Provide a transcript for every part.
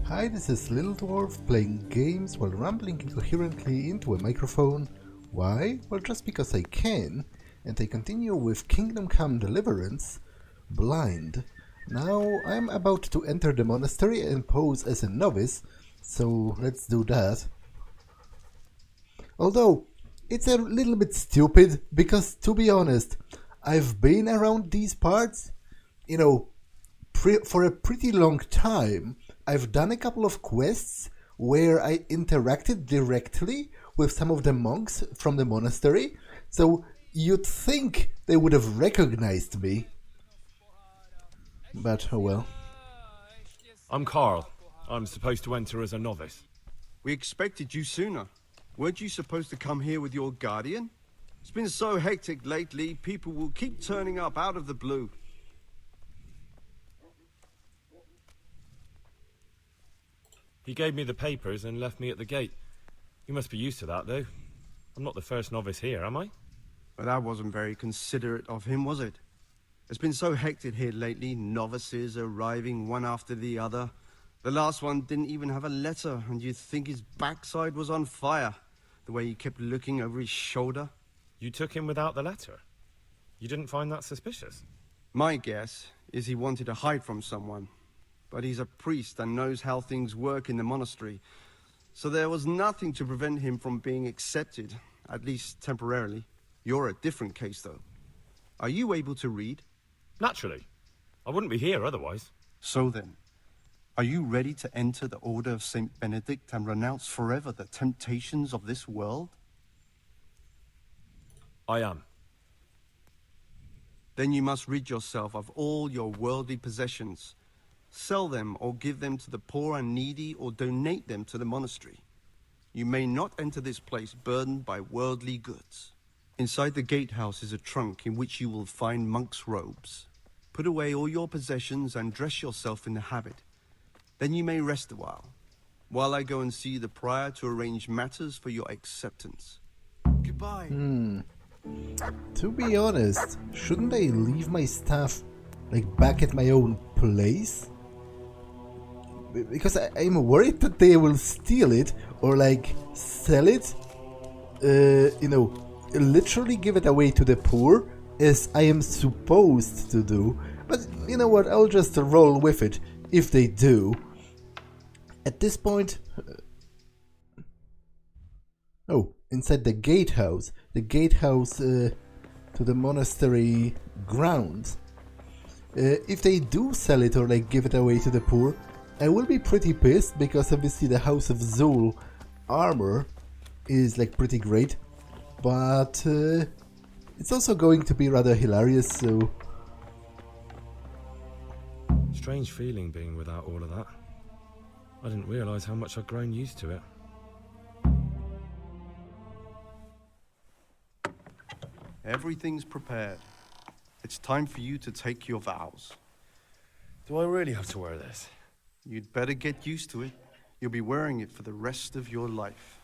Hi, this is Little Dwarf playing games while rambling incoherently into a microphone. Why? Well, just because I can, and I continue with Kingdom Come Deliverance, Blind. Now, I'm about to enter the monastery and pose as a novice, so let's do that. Although, it's a little bit stupid, because to be honest, I've been around these parts, for a pretty long time. I've done a couple of quests where I interacted directly with some of the monks from the monastery, so you'd think they would have recognized me. But oh well. I'm Carl. I'm supposed to enter as a novice. We expected you sooner. Weren't you supposed to come here with your guardian? It's been so hectic lately, people will keep turning up out of the blue. He gave me the papers and left me at the gate. You must be used to that, though. I'm not the first novice here, am I? But that wasn't very considerate of him, was it? It's been so hectic here lately, novices arriving one after the other. The last one didn't even have a letter, and you'd think his backside was on fire, the way he kept looking over his shoulder. You took him without the letter? You didn't find that suspicious? My guess is he wanted to hide from someone. But he's a priest and knows how things work in the monastery. So there was nothing to prevent him from being accepted, at least temporarily. You're a different case, though. Are you able to read? Naturally. I wouldn't be here otherwise. So then, are you ready to enter the Order of Saint Benedict and renounce forever the temptations of this world? I am. Then you must rid yourself of all your worldly possessions. Sell them or give them to the poor and needy or donate them to the monastery. You may not enter this place burdened by worldly goods. Inside the gatehouse is a trunk in which you will find monk's robes. Put away all your possessions and dress yourself in the habit. Then you may rest a while I go and see the prior to arrange matters for your acceptance. Goodbye. To be honest, shouldn't I leave my stuff, back at my own place? Because I'm worried that they will steal it or sell it, literally give it away to the poor, as I am supposed to do. But you know what, I'll just roll with it if they do. At this point... inside the gatehouse to the monastery grounds. If they do sell it or give it away to the poor, I will be pretty pissed, because obviously the House of Zul armor is pretty great, but it's also going to be rather hilarious, so... Strange feeling being without all of that. I didn't realize how much I'd grown used to it. Everything's prepared. It's time for you to take your vows. Do I really have to wear this? You'd better get used to it. You'll be wearing it for the rest of your life.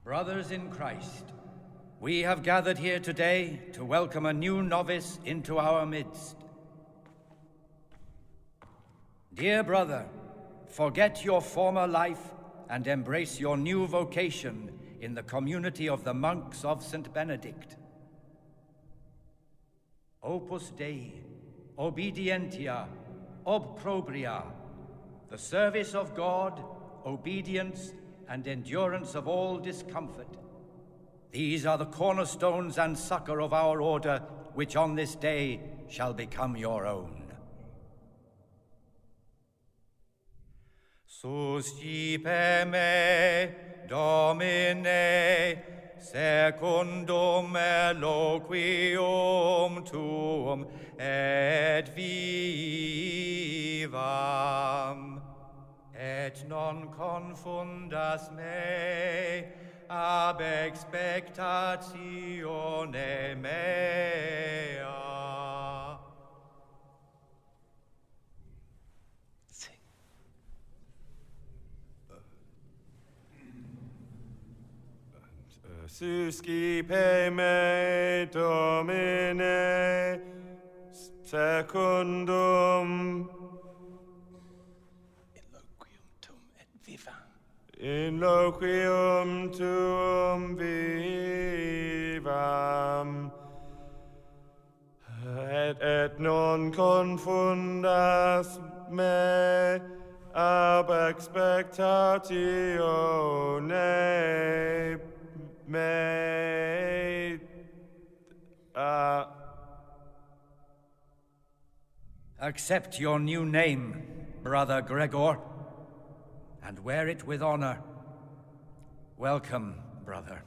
Brothers in Christ, We have gathered here today to welcome a new novice into our midst. Dear brother, forget your former life and embrace your new vocation in the community of the monks of St. Benedict. Opus Dei, obedientia, obprobria, the service of God, obedience, and endurance of all discomfort. These are the cornerstones and succor of our order, which on this day shall become your own. Suscipe me, Domine, secundum eloquium tuum, et vivam, et non confundas me, ab expectatione mea. Suscipe me, Domine, secundum in loquium tuum vivam, et non confundas me ab expectatione mea. Accept your new name, Brother Gregor, and wear it with honor. Welcome, brother.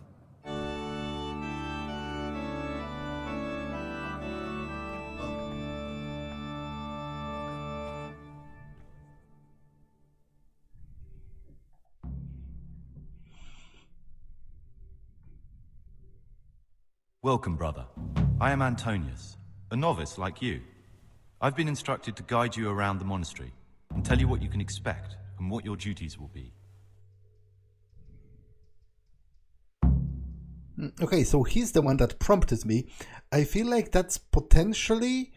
Welcome, brother. I am Antonius, a novice like you. I've been instructed to guide you around the monastery and tell you what you can expect and what your duties will be. Okay, so he's the one that prompted me. I feel like that's potentially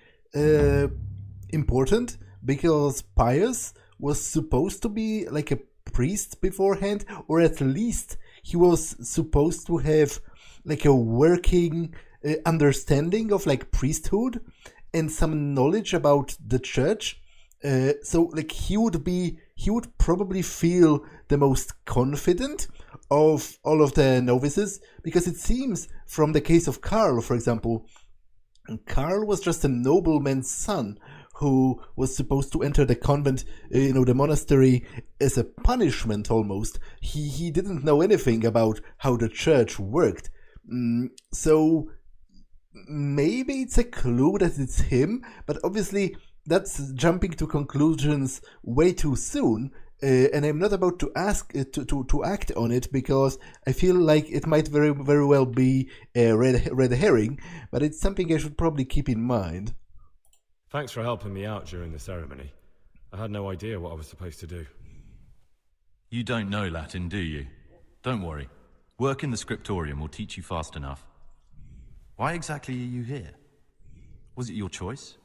important because Pius was supposed to be like a priest beforehand, or at least he was supposed to have like a working understanding of like priesthood and some knowledge about the church. So like he would probably feel the most confident of all of the novices, because it seems from the case of Karl, for example, Karl was just a nobleman's son who was supposed to enter the convent, the monastery, as a punishment almost. He didn't know anything about how the church worked. So maybe it's a clue that it's him, but obviously that's jumping to conclusions way too soon, and I'm not about to ask to act on it, because I feel like it might very very well be a red herring, but it's something I should probably keep in mind. Thanks for helping me out during the ceremony. I had no idea what I was supposed to do. You don't know Latin, do you? Don't worry. Work in the scriptorium will teach you fast enough. Why exactly are you here? Was it your choice?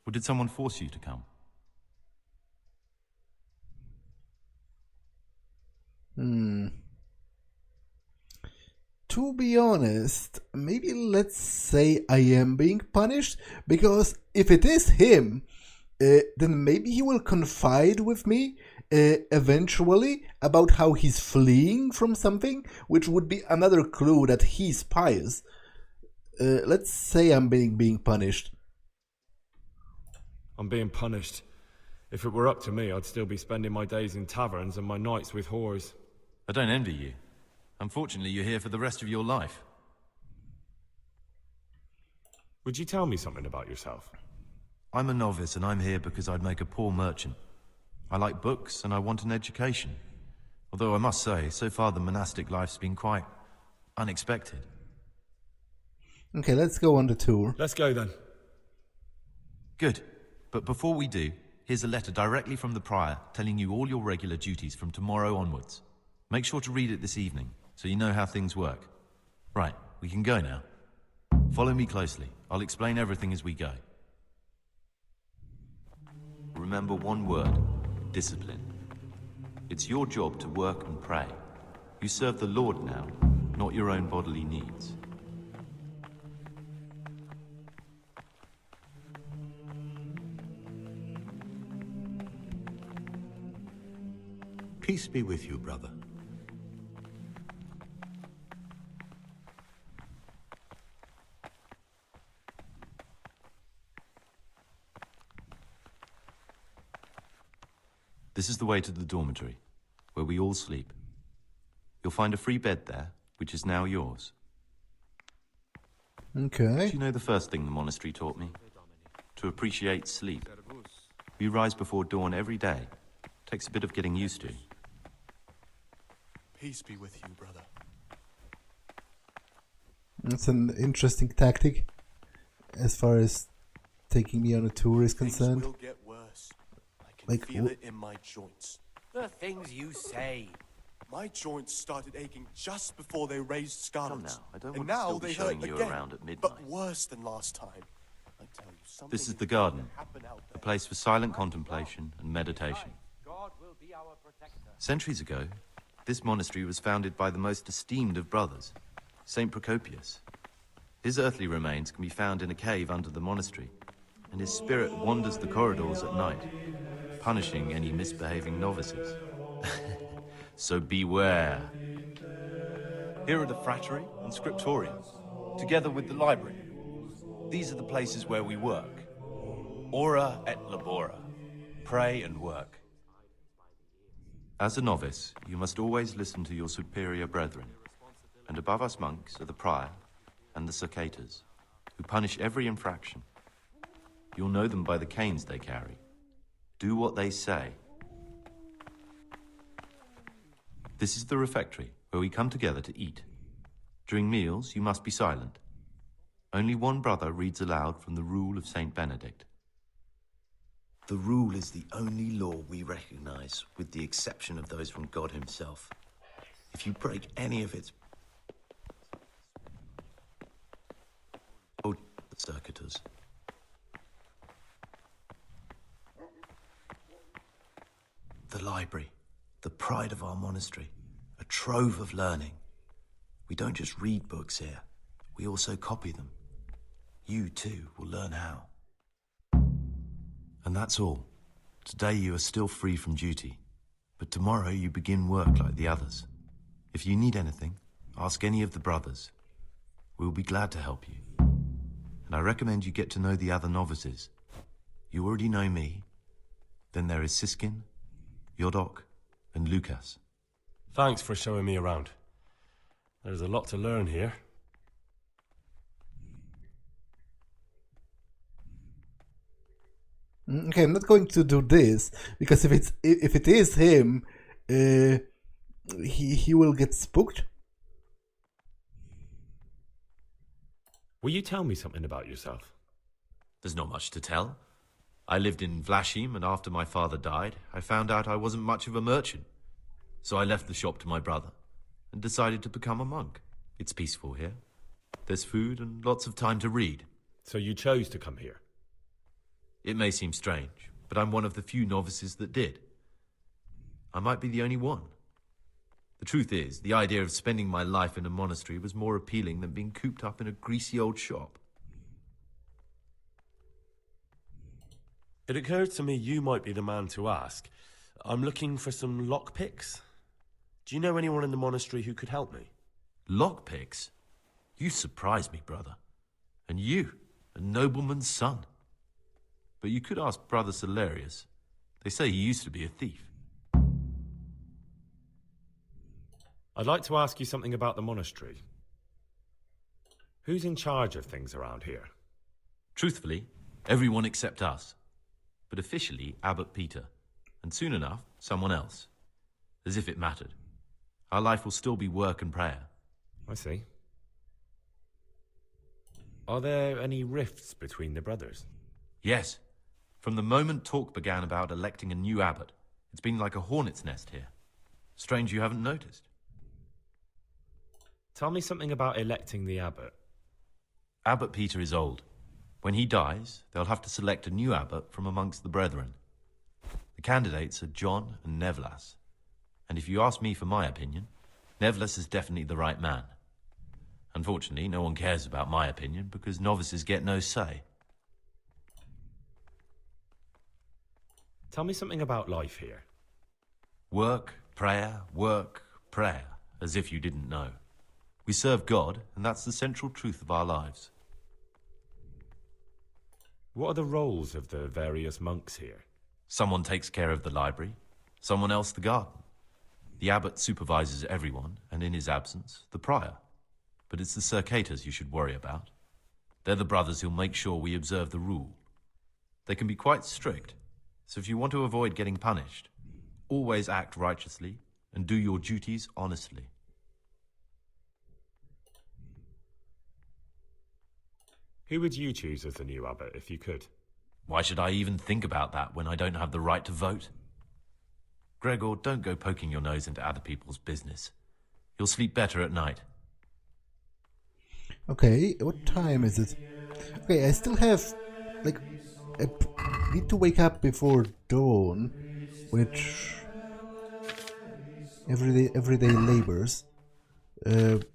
Or did someone force you to come? To be honest, maybe let's say I am being punished, because if it is him, then maybe he will confide with me eventually about how he's fleeing from something, which would be another clue that he's pious. Let's say I'm being punished. I'm being punished. If it were up to me, I'd still be spending my days in taverns and my nights with whores. I don't envy you. Unfortunately, you're here for the rest of your life. Would you tell me something about yourself? I'm a novice and I'm here because I'd make a poor merchant. I like books and I want an education. Although I must say, so far the monastic life's been quite unexpected. Okay, let's go on the tour. Let's go then. Good. But before we do, here's a letter directly from the prior telling you all your regular duties from tomorrow onwards. Make sure to read it this evening, so you know how things work. Right, we can go now. Follow me closely. I'll explain everything as we go. Remember one word: discipline. It's your job to work and pray. You serve the Lord now, not your own bodily needs. Peace be with you, brother. This is the way to the dormitory, where we all sleep. You'll find a free bed there, which is now yours. Okay. Do you know the first thing the monastery taught me? To appreciate sleep. We rise before dawn every day. Takes a bit of getting used to. Peace be with you, brother. That's an interesting tactic, as far as taking me on a tour is concerned. Things will get worse. I can Like, feel it in my joints. The things you say. My joints started aching just before they raised scarlets. Come now, I don't and want to now still be they showing hurt you again, around at midnight. but worse than last time. I tell you, something This is the garden, happened out a there. place for silent contemplation and meditation. God will be our protector. Centuries ago, this monastery was founded by the most esteemed of brothers, Saint Procopius. His earthly remains can be found in a cave under the monastery, and his spirit wanders the corridors at night, punishing any misbehaving novices. So beware. Here are the frattery and scriptorium, together with the library. These are the places where we work. Ora et labora. Pray and work. As a novice, you must always listen to your superior brethren. And above us monks are the prior and the Circators, who punish every infraction. You'll know them by the canes they carry. Do what they say. This is the refectory, where we come together to eat. During meals, you must be silent. Only one brother reads aloud from the Rule of Saint Benedict. The rule is the only law we recognize, with the exception of those from God himself. If you break any of its... Oh, the Circators. The library, the pride of our monastery, a trove of learning. We don't just read books here, we also copy them. You, too, will learn how. And that's all. Today you are still free from duty, but tomorrow you begin work like the others. If you need anything, ask any of the brothers. We'll be glad to help you. And I recommend you get to know the other novices. You already know me. Then there is Siskin, Jodok, and Lucas. Thanks for showing me around. There's a lot to learn here. Okay, I'm not going to do this because if it is him, he will get spooked. Will you tell me something about yourself? There's not much to tell. I lived in Vlashim, and after my father died, I found out I wasn't much of a merchant. So I left the shop to my brother and decided to become a monk. It's peaceful here. There's food and lots of time to read. So you chose to come here? It may seem strange, but I'm one of the few novices that did. I might be the only one. The truth is, the idea of spending my life in a monastery was more appealing than being cooped up in a greasy old shop. It occurred to me you might be the man to ask. I'm looking for some lockpicks. Do you know anyone in the monastery who could help me? Lockpicks? You surprise me, brother. And you, a nobleman's son. But you could ask Brother Celerius. They say he used to be a thief. I'd like to ask you something about the monastery. Who's in charge of things around here? Truthfully, everyone except us. But officially, Abbot Peter. And soon enough, someone else. As if it mattered. Our life will still be work and prayer. I see. Are there any rifts between the brothers? Yes. From the moment talk began about electing a new abbot, it's been like a hornet's nest here. Strange you haven't noticed. Tell me something about electing the abbot. Abbot Peter is old. When he dies, they'll have to select a new abbot from amongst the brethren. The candidates are John and Nevlas. And if you ask me for my opinion, Nevlas is definitely the right man. Unfortunately, no one cares about my opinion because novices get no say. Tell me something about life here. Work, prayer, as if you didn't know. We serve God, and that's the central truth of our lives. What are the roles of the various monks here? Someone takes care of the library, someone else the garden. The abbot supervises everyone, and in his absence, the prior. But it's the Circators you should worry about. They're the brothers who'll make sure we observe the rule. They can be quite strict, so if you want to avoid getting punished, always act righteously and do your duties honestly. Who would you choose as the new abbot if you could? Why should I even think about that when I don't have the right to vote? Gregor, don't go poking your nose into other people's business. You'll sleep better at night. Okay, what time is it? Okay, I still have, like, I need to wake up before dawn, which everyday labors.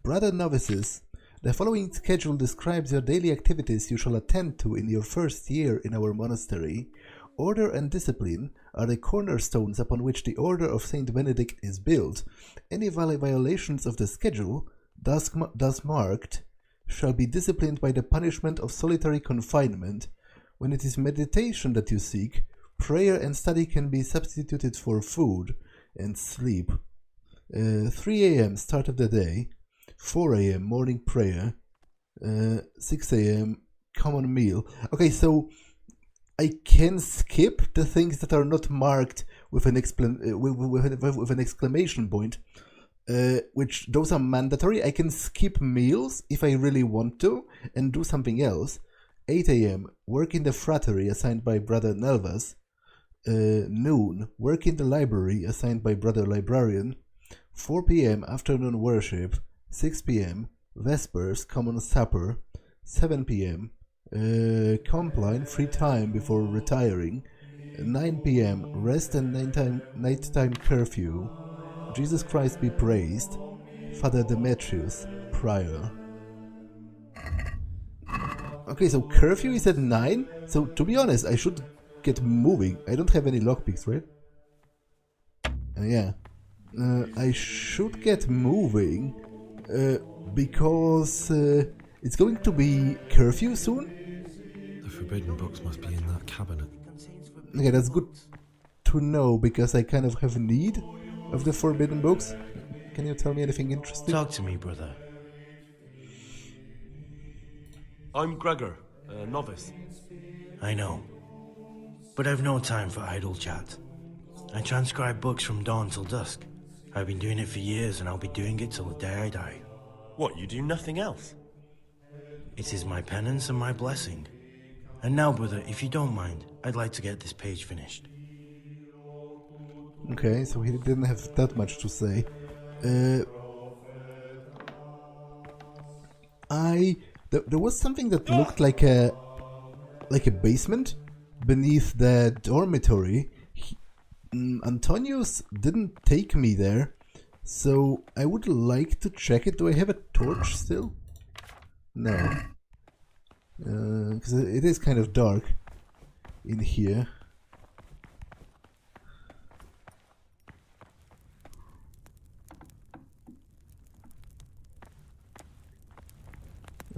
Brother Novices, the following schedule describes your daily activities you shall attend to in your first year in our monastery. Order and discipline are the cornerstones upon which the Order of Saint Benedict is built. Any violations of the schedule, thus marked, shall be disciplined by the punishment of solitary confinement. When it is meditation that you seek, prayer and study can be substituted for food and sleep. 3 a.m. start of the day, 4 a.m. morning prayer, 6 a.m. common meal. Okay, so I can skip the things that are not marked with an with an exclamation point, which those are mandatory. I can skip meals if I really want to and do something else. 8 a.m. work in the frattery assigned by Brother Nevlas. Noon work in the library assigned by Brother Librarian. 4 p.m. afternoon worship. 6 p.m. Vespers common supper. 7 p.m. Compline free time before retiring. 9 p.m. rest and nighttime curfew. Jesus Christ be praised. Father Demetrius, prior. Okay, so curfew is at 9. So to be honest, I should get moving. I don't have any lockpicks, right? Yeah. I should get moving because it's going to be curfew soon. The forbidden books must be in that cabinet. Okay, that's good to know because I kind of have need of the forbidden books. Can you tell me anything interesting? Talk to me, brother. I'm Gregor, a novice. I know. But I've no time for idle chat. I transcribe books from dawn till dusk. I've been doing it for years and I'll be doing it till the day I die. What, you do nothing else? It is my penance and my blessing. And now, brother, if you don't mind, I'd like to get this page finished. Okay, so he didn't have that much to say. There was something that looked like a basement beneath the dormitory. Antonius didn't take me there, so I would like to check it. Do I have a torch still? No. Because it is kind of dark in here.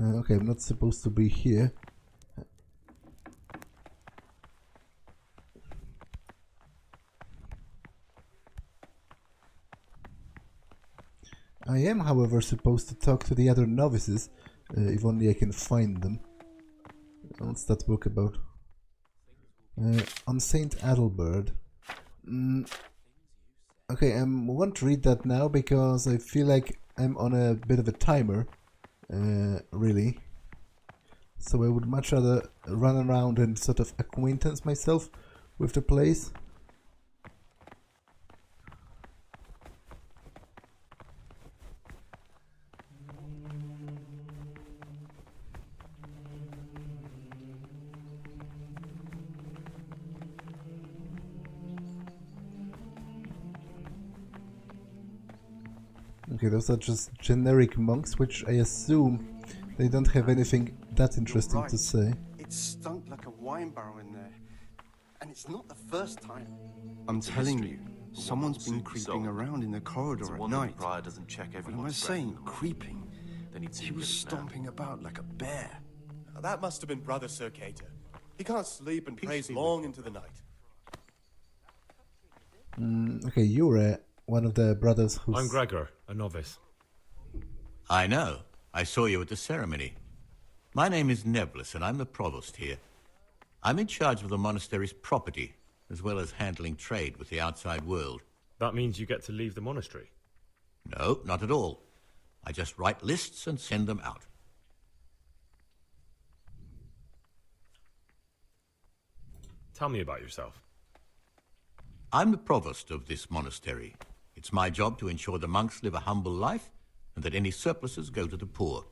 Okay, I'm not supposed to be here. I am, however, supposed to talk to the other novices, if only I can find them. What's that book about? On Saint Adalbert. Okay, I won't read that now because I feel like I'm on a bit of a timer, really. So I would much rather run around and sort of acquaintance myself with the place. Okay, those are just generic monks, which I assume they don't have anything that interesting to say. It stunk like a wine barrel in there. And it's not the first time. I'm telling you, someone's been creeping around in the corridor at night. Prior doesn't check What am I everyone's saying? Creeping? Then he'd see He was it now. stomping about like a bear. Now, that must have been Brother Circator. He can't sleep and prays long into the night. Okay, you're one of the brothers who's... I'm Gregor, a novice. I know. I saw you at the ceremony. My name is Nevlas, and I'm the provost here. I'm in charge of the monastery's property, as well as handling trade with the outside world. That means you get to leave the monastery? No, not at all. I just write lists and send them out. Tell me about yourself. I'm the provost of this monastery. It's my job to ensure the monks live a humble life and that any surpluses go to the poor.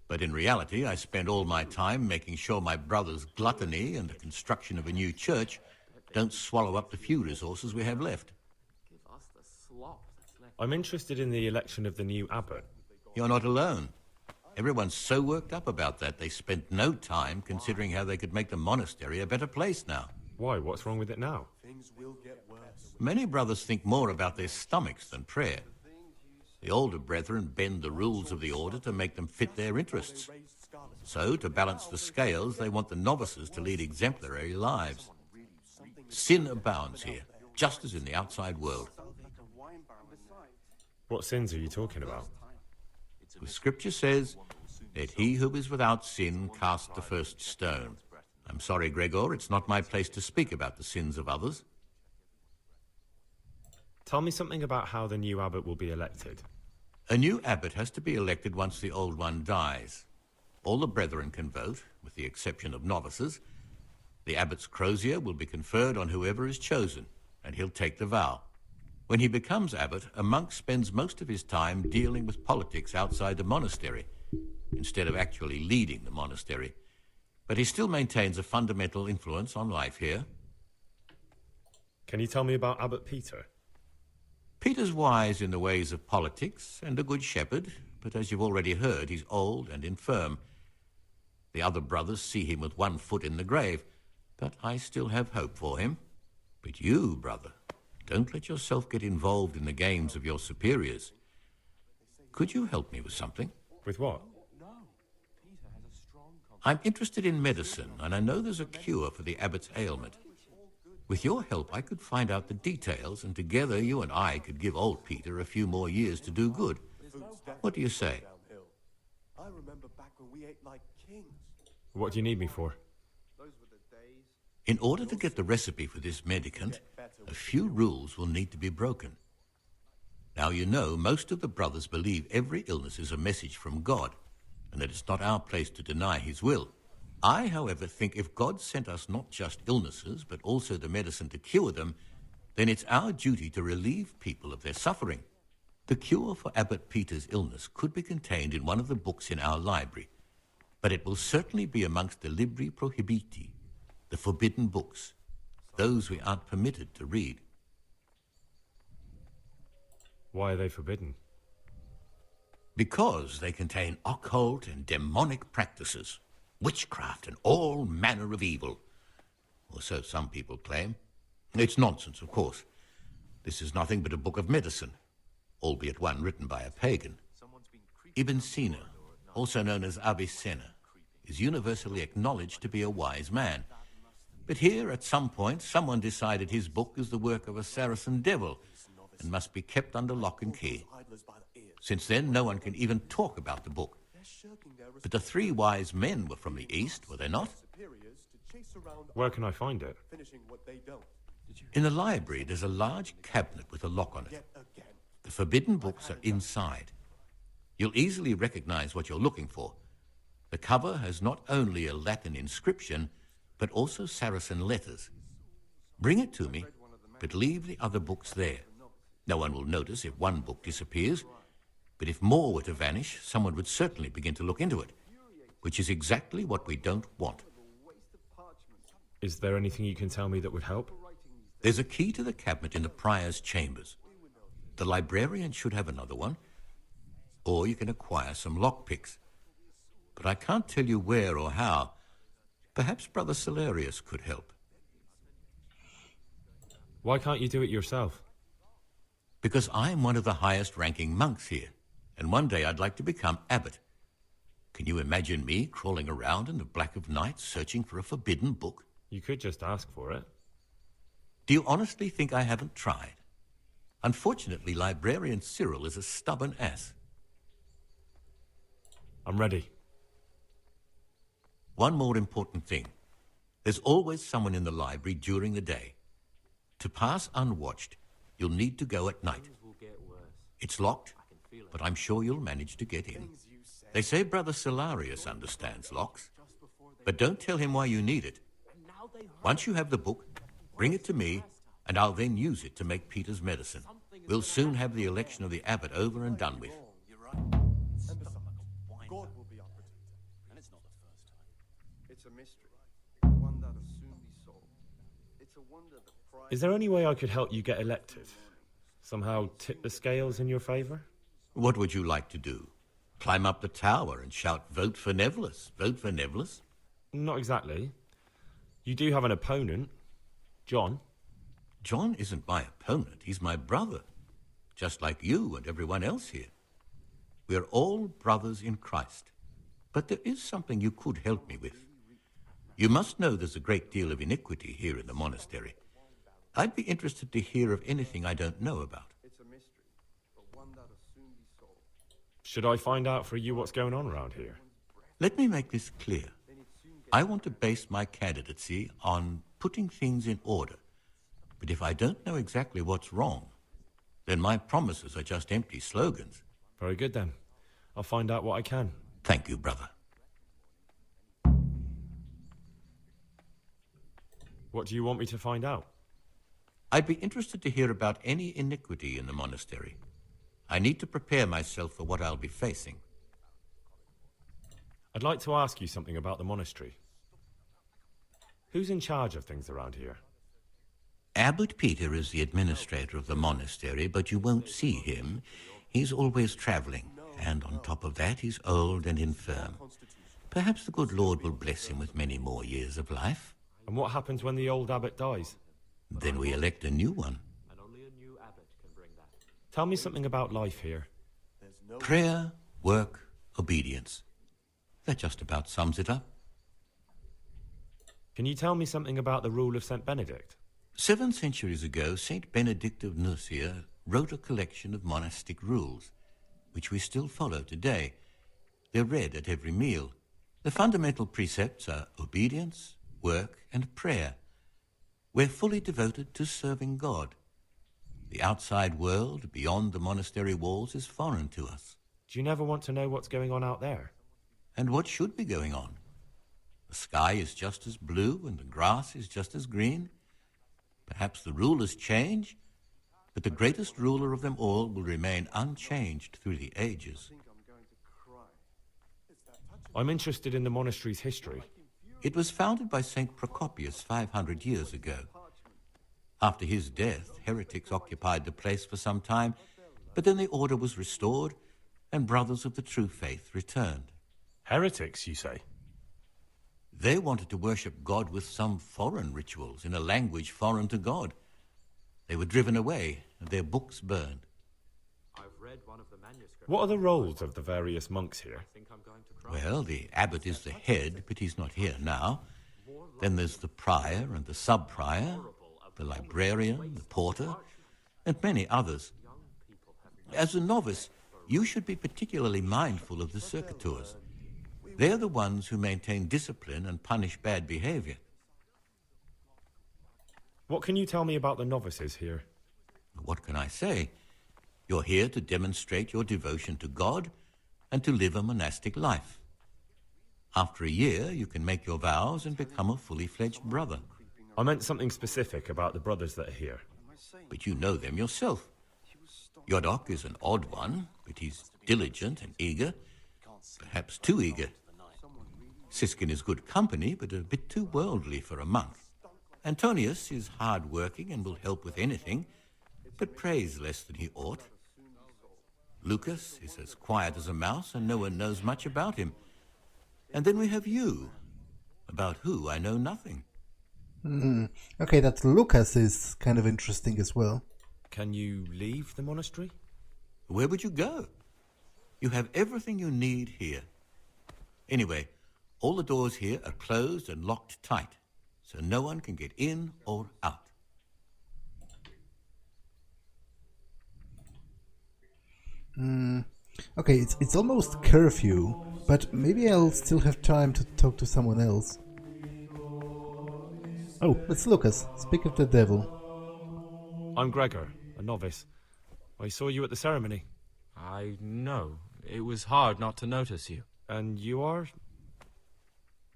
But in reality, I spend all my time making sure my brother's gluttony and the construction of a new church don't swallow up the few resources we have left. I'm interested in the election of the new abbot. You're not alone. Everyone's so worked up about that, they spent no time considering how they could make the monastery a better place now. Why? What's wrong with it now? Things will get worse. Many brothers think more about their stomachs than prayer. The older brethren bend the rules of the order to make them fit their interests. So, to balance the scales, they want the novices to lead exemplary lives. Sin abounds here, just as in the outside world. What sins are you talking about? The scripture says, "Let he who is without sin cast the first stone." I'm sorry, Gregor, it's not my place to speak about the sins of others. Tell me something about how the new abbot will be elected. A new abbot has to be elected once the old one dies. All the brethren can vote, with the exception of novices. The abbot's crozier will be conferred on whoever is chosen, and he'll take the vow. When he becomes abbot, a monk spends most of his time dealing with politics outside the monastery, instead of actually leading the monastery. But he still maintains a fundamental influence on life here. Can you tell me about Abbot Peter? Peter's wise in the ways of politics and a good shepherd, but as you've already heard, he's old and infirm. The other brothers see him with one foot in the grave, but I still have hope for him. But you, brother, don't let yourself get involved in the games of your superiors. Could you help me with something? With what? I'm interested in medicine, and I know there's a cure for the abbot's ailment. With your help, I could find out the details, and together you and I could give old Peter a few more years to do good. What do you say? I remember back when we ate like kings. What do you need me for? In order to get the recipe for this medicament, a few rules will need to be broken. Now, you know, most of the brothers believe every illness is a message from God, and that it's not our place to deny his will. I, however, think if God sent us not just illnesses, but also the medicine to cure them, then it's our duty to relieve people of their suffering. The cure for Abbot Peter's illness could be contained in one of the books in our library, but it will certainly be amongst the libri prohibiti, the forbidden books, those we aren't permitted to read. Why are they forbidden? Because they contain occult and demonic practices, witchcraft and all manner of evil. Or so some people claim. It's nonsense, of course. This is nothing but a book of medicine, albeit one written by a pagan. Ibn Sina, also known as Avicenna, is universally acknowledged to be a wise man. But here, at some point, someone decided his book is the work of a Saracen devil and must be kept under lock and key. Since then, no one can even talk about the book. But the three wise men were from the East, were they not? Where can I find it? In the library, there's a large cabinet with a lock on it. The forbidden books are inside. You'll easily recognize what you're looking for. The cover has not only a Latin inscription, but also Saracen letters. Bring it to me, but leave the other books there. No one will notice if one book disappears, but if more were to vanish, someone would certainly begin to look into it, which is exactly what we don't want. Is there anything you can tell me that would help? There's a key to the cabinet in the prior's chambers. The librarian should have another one, or you can acquire some lockpicks. But I can't tell you where or how. Perhaps Brother Celarius could help. Why can't you do it yourself? Because I'm one of the highest-ranking monks here, and one day I'd like to become abbot. Can you imagine me crawling around in the black of night searching for a forbidden book? You could just ask for it. Do you honestly think I haven't tried? Unfortunately, Librarian Cyril is a stubborn ass. I'm ready. One more important thing. There's always someone in the library during the day. To pass unwatched, you'll need to go at night. It's locked, but I'm sure you'll manage to get in. They say Brother Celarius understands locks, but don't tell him why you need it. Once you have the book, bring it to me, and I'll then use it to make Peter's medicine. We'll soon have the election of the abbot over and done with. God will be our protector. And it's not the first time. It's a mystery, one that'll soon be solved. It's a wonder that pride... Is there any way I could help you get elected? Somehow tip the scales in your favour? What would you like to do? Climb up the tower and shout, "Vote for Nevlas, vote for Nevlas"? Not exactly. You do have an opponent, John. John isn't my opponent, he's my brother. Just like you and everyone else here. We're all brothers in Christ. But there is something you could help me with. You must know there's a great deal of iniquity here in the monastery. I'd be interested to hear of anything I don't know about. It's a mystery, but one that'll soon be solved. Should I find out for you what's going on around here? Let me make this clear. I want to base my candidacy on putting things in order. But if I don't know exactly what's wrong, then my promises are just empty slogans. Very good then. I'll find out what I can. Thank you, brother. What do you want me to find out? I'd be interested to hear about any iniquity in the monastery. I need to prepare myself for what I'll be facing. I'd like to ask you something about the monastery. Who's in charge of things around here? Abbot Peter is the administrator of the monastery, but you won't see him. He's always traveling, and on top of that, he's old and infirm. Perhaps the good Lord will bless him with many more years of life. And what happens when the old abbot dies? Then we elect a new one. And only a new abbot can bring that. Tell me something about life here. Prayer, work, obedience. That just about sums it up. Can you tell me something about the rule of St. Benedict? 7 centuries ago, Saint Benedict of Nursia wrote a collection of monastic rules, which we still follow today. They're read at every meal. The fundamental precepts are obedience, work, and prayer. We're fully devoted to serving God. The outside world, beyond the monastery walls, is foreign to us. Do you never want to know what's going on out there? And what should be going on? The sky is just as blue and the grass is just as green. Perhaps the rulers change, but the greatest ruler of them all will remain unchanged through the ages. I'm interested in the monastery's history. It was founded by St. Procopius 500 years ago. After his death, heretics occupied the place for some time, but then the order was restored and brothers of the true faith returned. Heretics, you say? They wanted to worship God with some foreign rituals in a language foreign to God. They were driven away and their books burned. I've read one of the manuscripts. What are the roles of the various monks here? Well, the abbot is the head, but he's not here now. Then there's the prior and the sub-prior, the librarian, the porter, and many others. As a novice, you should be particularly mindful of the Circators. They're the ones who maintain discipline and punish bad behavior. What can you tell me about the novices here? What can I say? You're here to demonstrate your devotion to God and to live a monastic life. After a year, you can make your vows and become a fully fledged brother. I meant something specific about the brothers that are here. But you know them yourself. Jodok is an odd one, but he's diligent and eager, perhaps too eager. Siskin is good company, but a bit too worldly for a monk. Antonius is hard-working and will help with anything, but prays less than he ought. Lucas is as quiet as a mouse, and no one knows much about him. And then we have you, about who I know nothing. Okay, that Lucas is kind of interesting as well. Can you leave the monastery? Where would you go? You have everything you need here. Anyway, all the doors here are closed and locked tight, so no one can get in or out. Okay, it's almost curfew, but maybe I'll still have time to talk to someone else. Oh, it's Lucas. Speak of the devil. I'm Gregor, a novice. I saw you at the ceremony. I know. It was hard not to notice you. And you are?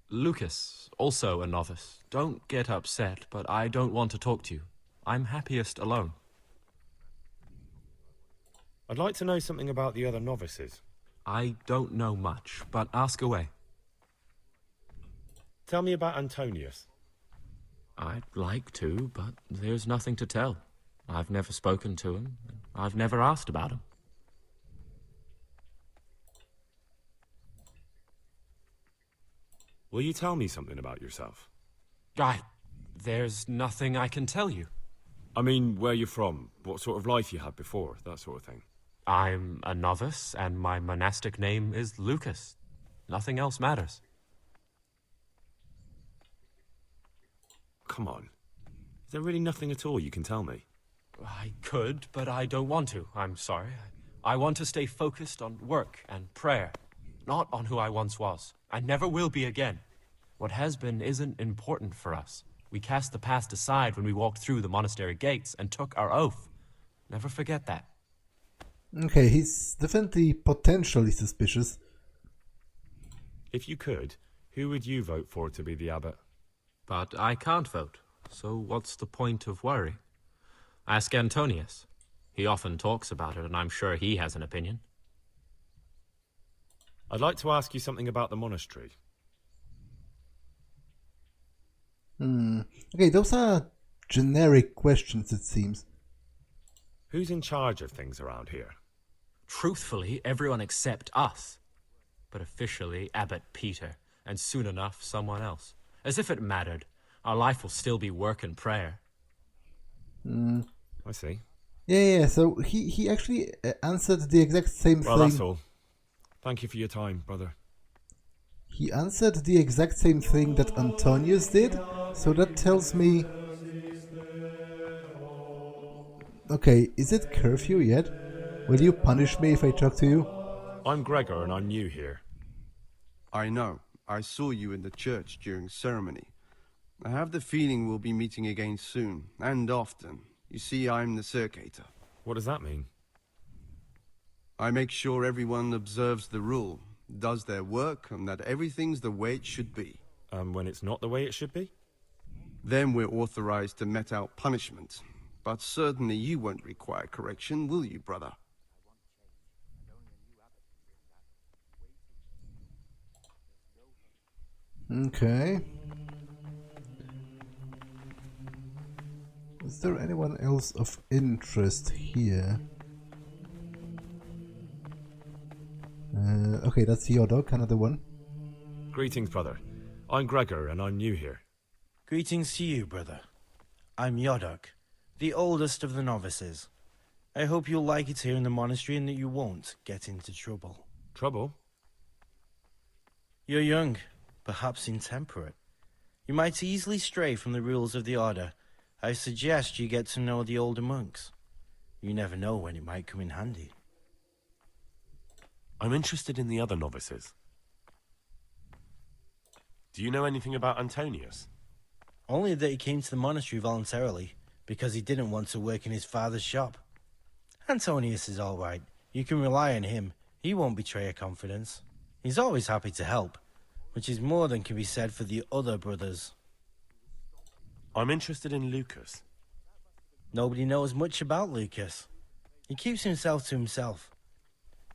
Lucas, also a novice. Don't get upset, but I don't want to talk to you. I'm happiest alone. I'd like to know something about the other novices. I don't know much, but ask away. Tell me about Antonius. I'd like to, but there's nothing to tell. I've never spoken to him. I've never asked about him. Will you tell me something about yourself? There's nothing I can tell you. I mean, where you're from, what sort of life you had before, that sort of thing. I'm a novice, and my monastic name is Lucas. Nothing else matters. Come on. Is there really nothing at all you can tell me? I could, but I don't want to. I'm sorry. I want to stay focused on work and prayer, not on who I once was. I never will be again. What has been isn't important for us. We cast the past aside when we walked through the monastery gates and took our oath. Never forget that. Okay, he's definitely potentially suspicious. If you could, who would you vote for to be the abbot? But I can't vote, so what's the point of worry? Ask Antonius. He often talks about it, and I'm sure he has an opinion. I'd like to ask you something about the monastery. Okay, those are generic questions, it seems. Who's in charge of things around here? Truthfully, everyone except us. But officially, Abbot Peter, and soon enough, someone else. As if it mattered. Our life will still be work and prayer. I see. Yeah, so he actually answered the exact same thing. Well, that's all. Thank you for your time, brother. He answered the exact same thing that Antonius did, so that tells me... Okay, is it curfew yet? Will you punish me if I talk to you? I'm Gregor and I'm new here. I know. I saw you in the church during ceremony. I have the feeling we'll be meeting again soon, and often. You see, I'm the Circator. What does that mean? I make sure everyone observes the rule, does their work, and that everything's the way it should be. And when it's not the way it should be? Then we're authorized to mete out punishment. But certainly you won't require correction, will you, brother? Okay. Is there anyone else of interest here? Okay, that's Jodok, another one. Greetings, brother. I'm Gregor and I'm new here. Greetings to you, brother. I'm Jodok, the oldest of the novices. I hope you'll like it here in the monastery and that you won't get into trouble. Trouble? You're young, perhaps intemperate. You might easily stray from the rules of the order. I suggest you get to know the older monks. You never know when it might come in handy. I'm interested in the other novices. Do you know anything about Antonius? Only that he came to the monastery voluntarily, because he didn't want to work in his father's shop. Antonius is all right. You can rely on him. He won't betray your confidence. He's always happy to help, which is more than can be said for the other brothers. I'm interested in Lucas. Nobody knows much about Lucas. He keeps himself to himself.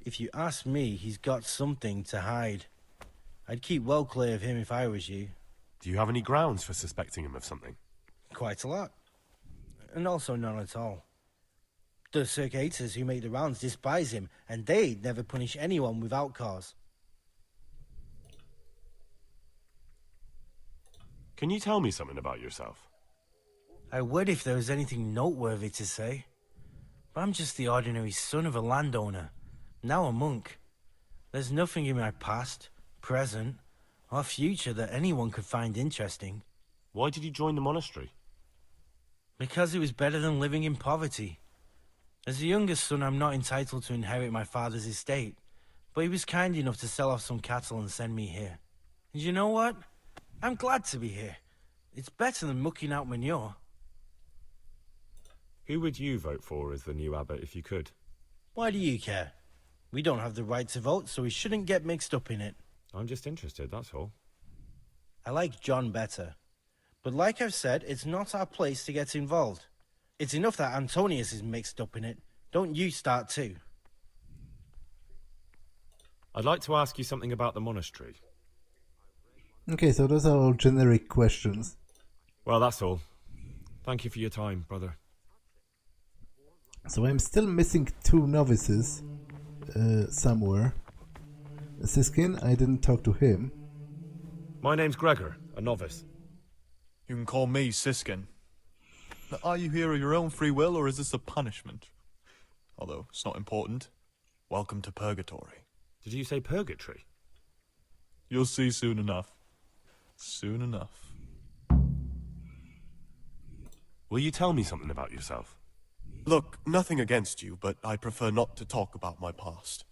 If you ask me, he's got something to hide. I'd keep well clear of him if I was you. Do you have any grounds for suspecting him of something? Quite a lot. And also none at all. The Circators who make the rounds despise him, and they'd never punish anyone without cause. Can you tell me something about yourself? I would if there was anything noteworthy to say. But I'm just the ordinary son of a landowner, now a monk. There's nothing in my past, present, or future that anyone could find interesting. Why did you join the monastery? Because it was better than living in poverty. As the youngest son, I'm not entitled to inherit my father's estate, but he was kind enough to sell off some cattle and send me here. And you know what? I'm glad to be here. It's better than mucking out manure. Who would you vote for as the new abbot if you could? Why do you care? We don't have the right to vote, so we shouldn't get mixed up in it. I'm just interested, that's all. I like John better. But like I've said, it's not our place to get involved. It's enough that Antonius is mixed up in it. Don't you start too. I'd like to ask you something about the monastery. Okay, so those are all generic questions. Well, that's all. Thank you for your time, brother. So I'm still missing 2 novices somewhere. Siskin, I didn't talk to him. My name's Gregor, a novice. You can call me Siskin. Now, are you here of your own free will, or is this a punishment? Although, it's not important. Welcome to Purgatory. Did you say purgatory? You'll see soon enough. Soon enough. Will you tell me something about yourself? Look, nothing against you, but I prefer not to talk about my past.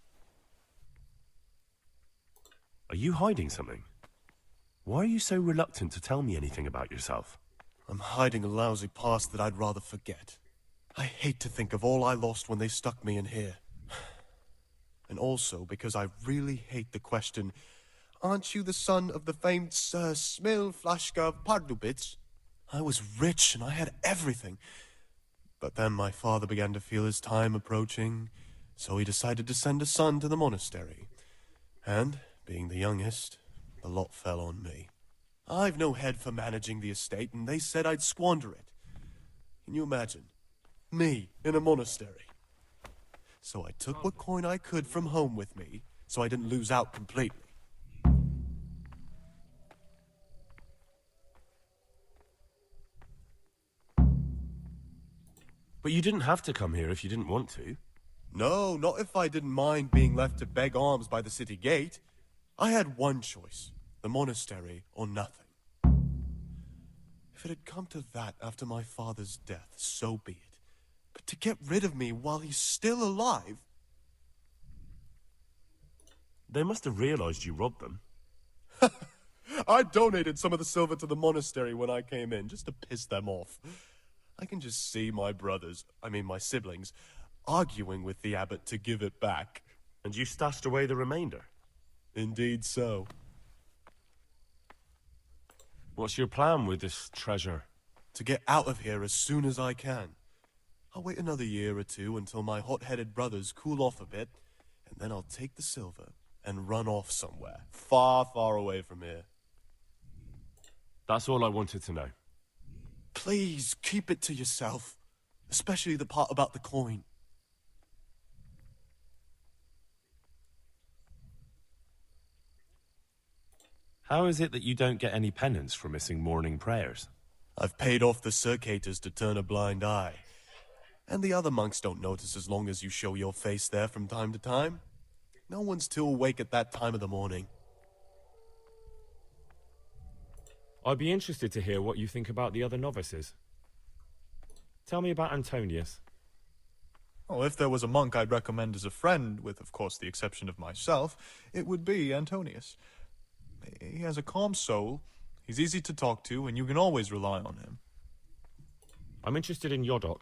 Are you hiding something? Why are you so reluctant to tell me anything about yourself? I'm hiding a lousy past that I'd rather forget. I hate to think of all I lost when they stuck me in here. And also because I really hate the question, aren't you the son of the famed Sir Smilflashka Pardubitz? I was rich and I had everything. But then my father began to feel his time approaching, so he decided to send a son to the monastery. And, being the youngest, the lot fell on me. I've no head for managing the estate, and they said I'd squander it. Can you imagine? Me in a monastery. So I took what coin I could from home with me, so I didn't lose out completely. But you didn't have to come here if you didn't want to. No, not if I didn't mind being left to beg alms by the city gate. I had one choice, the monastery or nothing. If it had come to that after my father's death, so be it. But to get rid of me while he's still alive... They must have realized you robbed them. I donated some of the silver to the monastery when I came in, just to piss them off. I can just see my my siblings, arguing with the abbot to give it back. And you stashed away the remainder? Indeed so. What's your plan with this treasure? To get out of here as soon as I can. I'll wait another year or two until my hot-headed brothers cool off a bit, and then I'll take the silver and run off somewhere, far, far away from here. That's all I wanted to know. Please, keep it to yourself. Especially the part about the coin. How is it that you don't get any penance for missing morning prayers? I've paid off the Circators to turn a blind eye. And the other monks don't notice as long as you show your face there from time to time. No one's too awake at that time of the morning. I'd be interested to hear what you think about the other novices. Tell me about Antonius. Oh, if there was a monk I'd recommend as a friend, with, of course, the exception of myself, it would be Antonius. He has a calm soul, he's easy to talk to, and you can always rely on him. I'm interested in Jodok.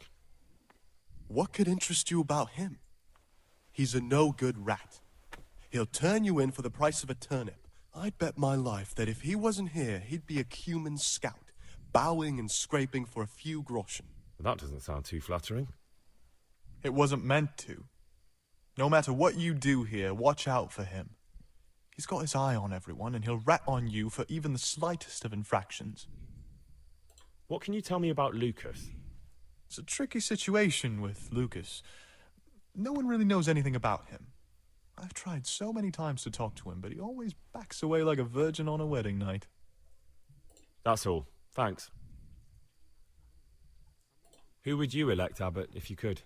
What could interest you about him? He's a no-good rat. He'll turn you in for the price of a turnip. I'd bet my life that if he wasn't here, he'd be a cumin scout, bowing and scraping for a few groschen. That doesn't sound too flattering. It wasn't meant to. No matter what you do here, watch out for him. He's got his eye on everyone, and he'll rat on you for even the slightest of infractions. What can you tell me about Lucas? It's a tricky situation with Lucas. No one really knows anything about him. I've tried so many times to talk to him, but he always backs away like a virgin on a wedding night. That's all. Thanks. Who would you elect, Abbot, if you could?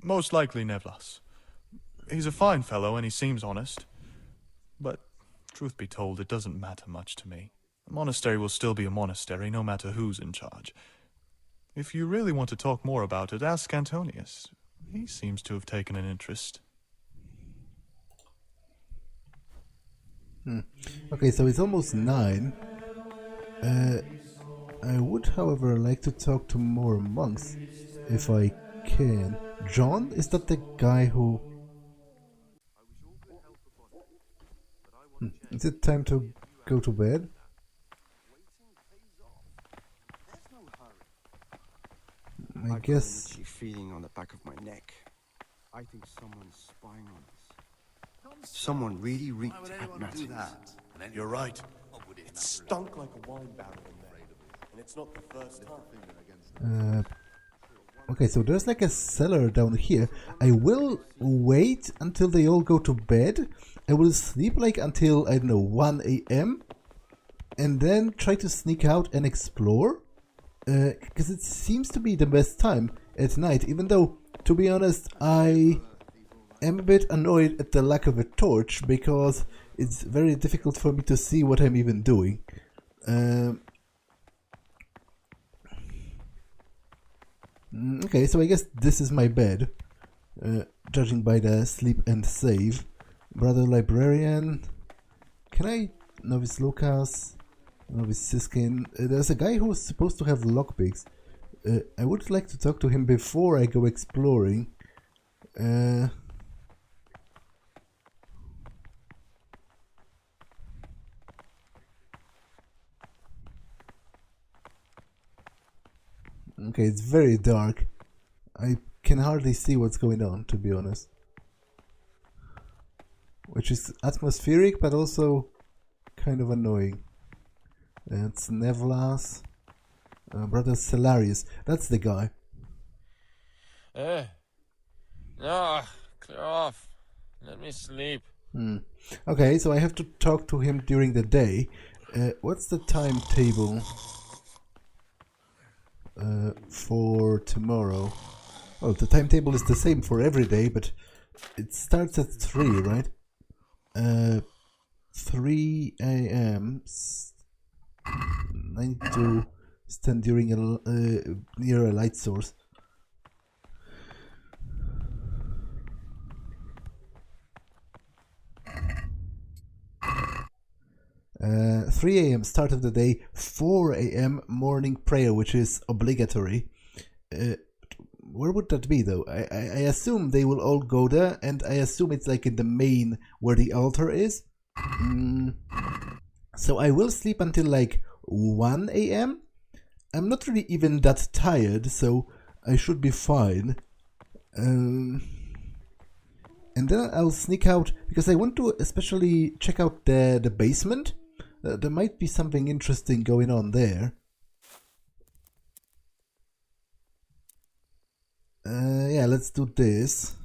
Most likely Nevlas. He's a fine fellow and he seems honest. But, truth be told, it doesn't matter much to me. A monastery will still be a monastery, no matter who's in charge. If you really want to talk more about it, ask Antonius. He seems to have taken an interest. Okay, so it's almost 9. I would, however, like to talk to more monks, if I can. John? Is that the guy who... Is it time to go to bed? I guess... Itchy feeling on the back of my neck. I think someone's spying on us. Someone really reeked at Matthews. You're right. It stunk like a wine barrel in there. And it's not the first time. Okay, so there's like a cellar down here. I will wait until they all go to bed. I will sleep like until, I don't know, 1 AM. And then try to sneak out and explore. Because it seems to be the best time at night. Even though, to be honest, I am a bit annoyed at the lack of a torch. Because it's very difficult for me to see what I'm even doing. Okay, so I guess this is my bed, judging by the sleep and save. Brother Librarian, can I? Novice Lucas, Novice Siskin. There's a guy who's supposed to have lockpicks. I would like to talk to him before I go exploring. Okay, it's very dark. I can hardly see what's going on, to be honest. Which is atmospheric, but also kind of annoying. It's Nevlas. Brother Celarius. That's the guy. No, clear off. Let me sleep. Okay, so I have to talk to him during the day. What's the timetable? For tomorrow. Oh, the timetable is the same for every day, but it starts at 3, right? 3 AM. I need to stand during near a light source. 3 AM start of the day, 4 AM morning prayer, which is obligatory. Where would that be though? I assume they will all go there, and I assume it's like in the main where the altar is. So I will sleep until like 1 AM. I'm not really even that tired, so I should be fine. And then I'll sneak out, because I want to especially check out the basement. There might be something interesting going on there. Yeah, let's do this.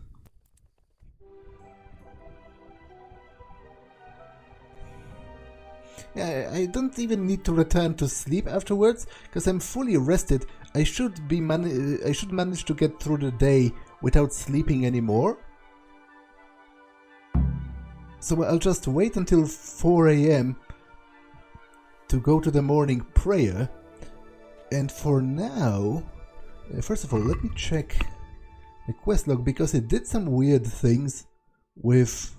Yeah, I don't even need to return to sleep afterwards, because I'm fully rested. I should manage to get through the day without sleeping anymore. So I'll just wait until 4 AM to go to the morning prayer. And for now, first of all, let me check the quest log, because it did some weird things with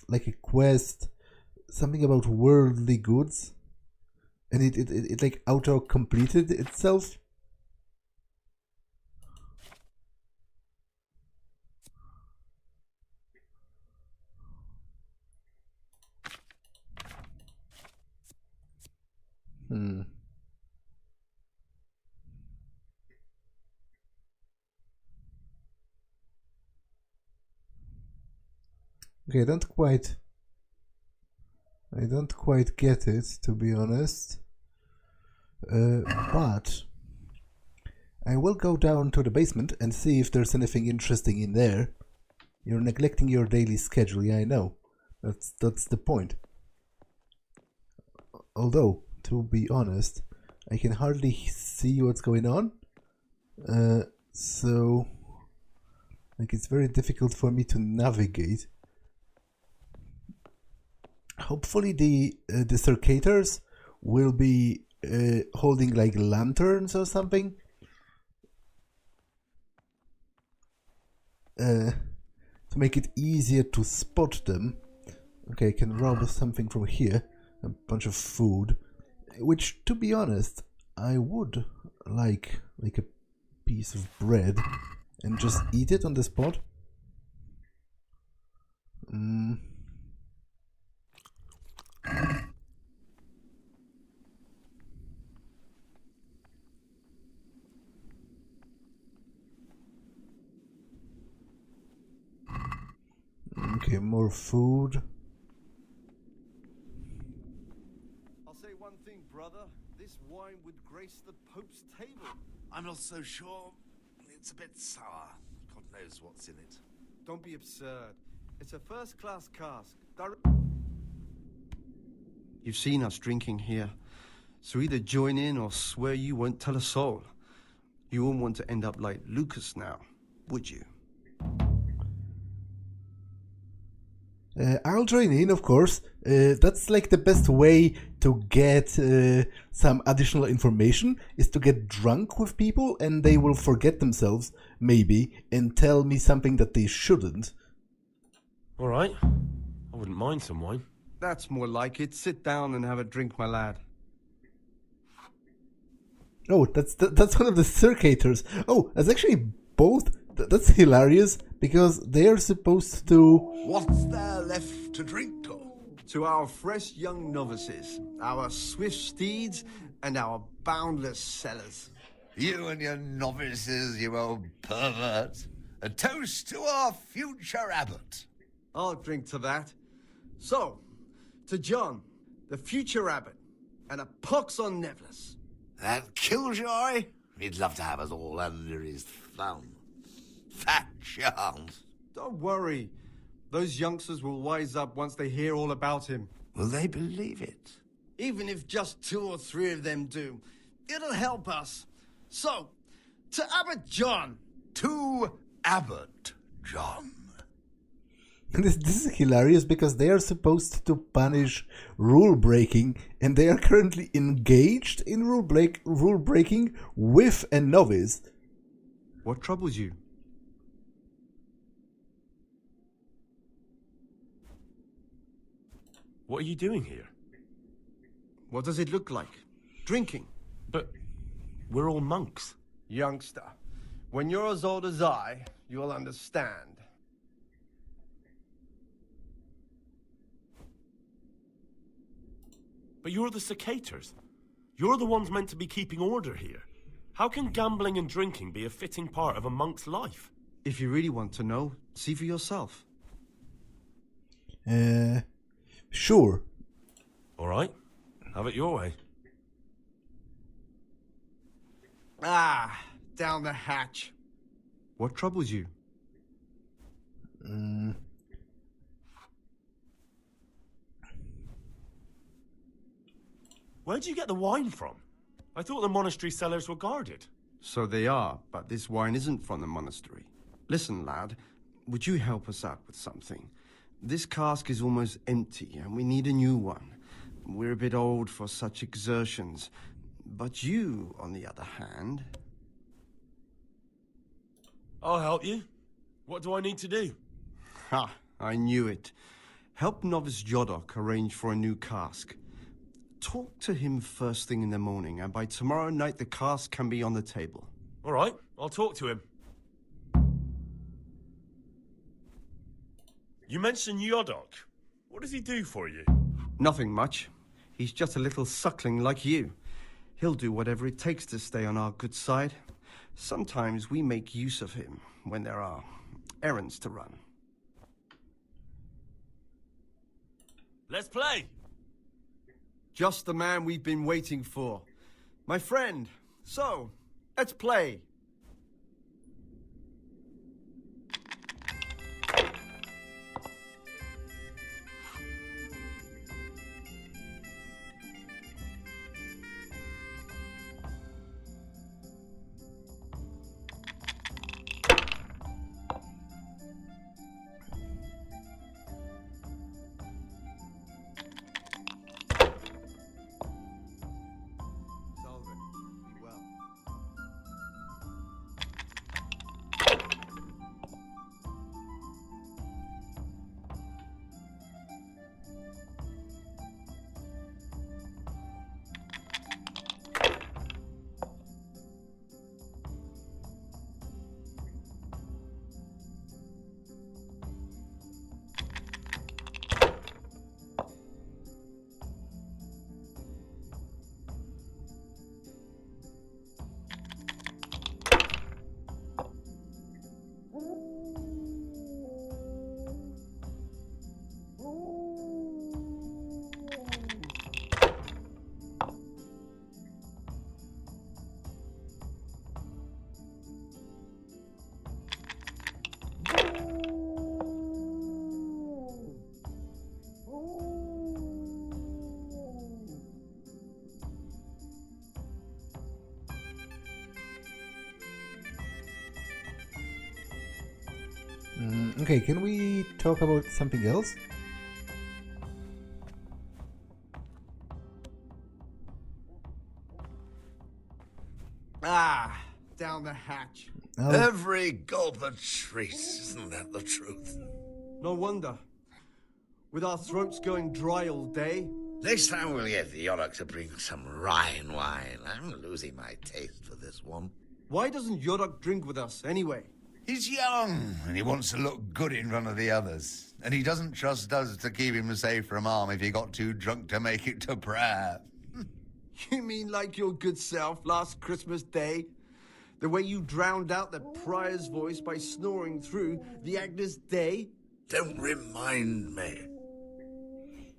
like a quest, something about worldly goods, and it like auto completed itself. Okay, I don't quite I don't quite get it, to be honest. But I will go down to the basement and see if there's anything interesting in there. You're neglecting your daily schedule, yeah, I know. That's the point. Although, to be honest, I can hardly see what's going on. So, like, it's very difficult for me to navigate. Hopefully the Circators will be holding like lanterns or something. To make it easier to spot them. Okay, I can rob something from here. A bunch of food. Which, to be honest, I would like a piece of bread and just eat it on the spot. Okay, more food. I'll say one thing, brother. This wine would grace the Pope's table. I'm not so sure. It's a bit sour. God knows what's in it. Don't be absurd. It's a first-class cask. You've seen us drinking here. So either join in or swear you won't tell a soul. You won't want to end up like Lucas now, would you? I'll join in, of course. That's like the best way to get some additional information, is to get drunk with people and they will forget themselves, maybe, and tell me something that they shouldn't. Alright, I wouldn't mind some wine. That's more like it. Sit down and have a drink, my lad. Oh, that's one of the Circators. Oh, that's actually both. That's hilarious, because they are supposed to... What's there left to drink to? To our fresh young novices, our swift steeds, and our boundless cellars. You and your novices, you old pervert. A toast to our future abbot. I'll drink to that. So, to John, the future abbot, and a pox on Nevlas. That killjoy? He'd love to have us all under his thumb. Fat chance. Don't worry. Those youngsters will wise up once they hear all about him. Will they believe it? Even if just 2 or 3 of them do, it'll help us. So, to Abbot John. To Abbot John. This is hilarious, because they are supposed to punish rule breaking, and they are currently engaged in rule breaking with a novice. What troubles you? What are you doing here? What does it look like? Drinking. But we're all monks. Youngster, when you're as old as I, you'll understand. But you're the Circators. You're the ones meant to be keeping order here. How can gambling and drinking be a fitting part of a monk's life? If you really want to know, see for yourself. Sure. Alright, have it your way. Ah, down the hatch. What troubles you? Where'd you get the wine from? I thought the monastery cellars were guarded. So they are, but this wine isn't from the monastery. Listen, lad, would you help us out with something? This cask is almost empty, and we need a new one. We're a bit old for such exertions. But you, on the other hand... I'll help you. What do I need to do? Ha, I knew it. Help Novice Jodok arrange for a new cask. Talk to him first thing in the morning, and by tomorrow night the cask can be on the table. All right, I'll talk to him. You mentioned Jodok. What does he do for you? Nothing much. He's just a little suckling like you. He'll do whatever it takes to stay on our good side. Sometimes we make use of him when there are errands to run. Let's play! Just the man we've been waiting for. My friend, so, let's play. Okay, can we talk about something else? Ah, down the hatch. Oh. Every gulp a treat, isn't that the truth? No wonder. With our throats going dry all day. Next time we'll get the Jodok to bring some Rhine wine. I'm losing my taste for this one. Why doesn't Jodok drink with us anyway? He's young, and he wants to look good in front of the others. And he doesn't trust us to keep him safe from harm if he got too drunk to make it to prayer. You mean like your good self last Christmas Day? The way you drowned out the prior's voice by snoring through the Agnus Dei? Don't remind me.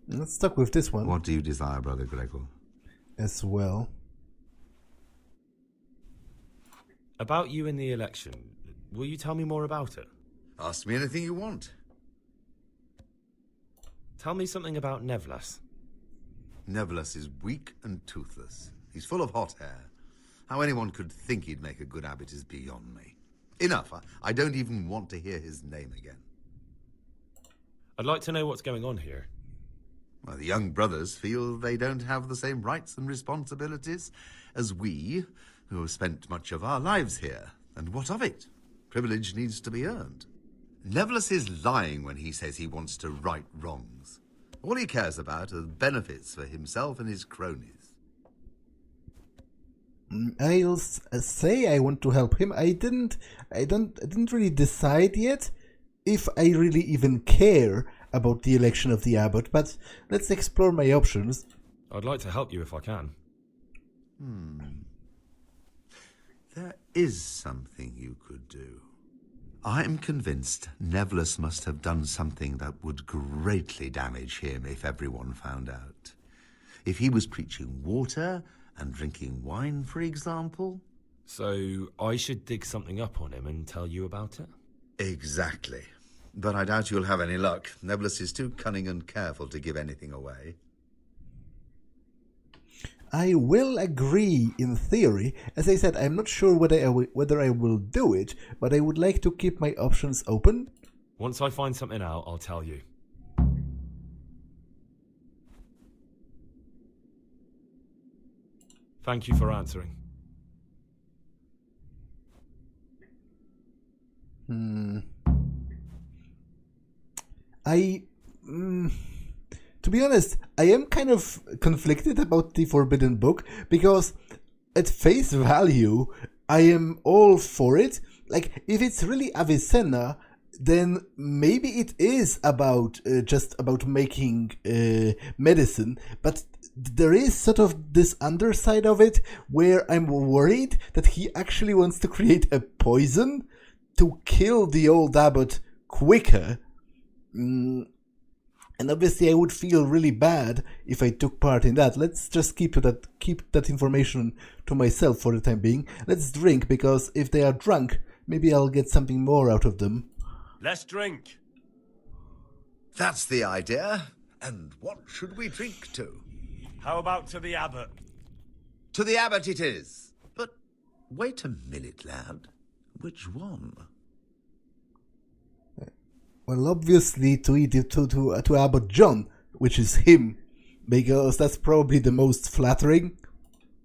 Let's stuck with this one. What do you desire, Brother Gregor? As well. About you in the election, will you tell me more about it? Ask me anything you want. Tell me something about Nevlas. Nevlas is weak and toothless. He's full of hot hair. How anyone could think he'd make a good abbot is beyond me. Enough. I don't even want to hear his name again. I'd like to know what's going on here. Well, the young brothers feel they don't have the same rights and responsibilities as we, who have spent much of our lives here. And what of it? Privilege needs to be earned. Nevlas is lying when he says he wants to right wrongs. All he cares about are benefits for himself and his cronies. I'll say I want to help him. I didn't really decide yet if I really even care about the election of the abbot, but let's explore my options. I'd like to help you if I can. There is something you could do. I am convinced Nevlas must have done something that would greatly damage him if everyone found out. If he was preaching water and drinking wine, for example. So I should dig something up on him and tell you about it? Exactly. But I doubt you'll have any luck. Nevlas is too cunning and careful to give anything away. I will agree in theory. As I said, I'm not sure whether I will do it, but I would like to keep my options open. Once I find something out, I'll tell you. Thank you for answering. To be honest, I am kind of conflicted about the Forbidden Book, because at face value, I am all for it. Like, if it's really Avicenna, then maybe it is about just about making medicine, but there is sort of this underside of it where I'm worried that he actually wants to create a poison to kill the old abbot quicker. And obviously I would feel really bad if I took part in that. Let's just keep that information to myself for the time being. Let's drink, because if they are drunk, maybe I'll get something more out of them. Let's drink. That's the idea. And what should we drink to? How about to the abbot? To the abbot it is. But wait a minute, lad. Which one? Well, obviously to Abbot John, which is him, because that's probably the most flattering.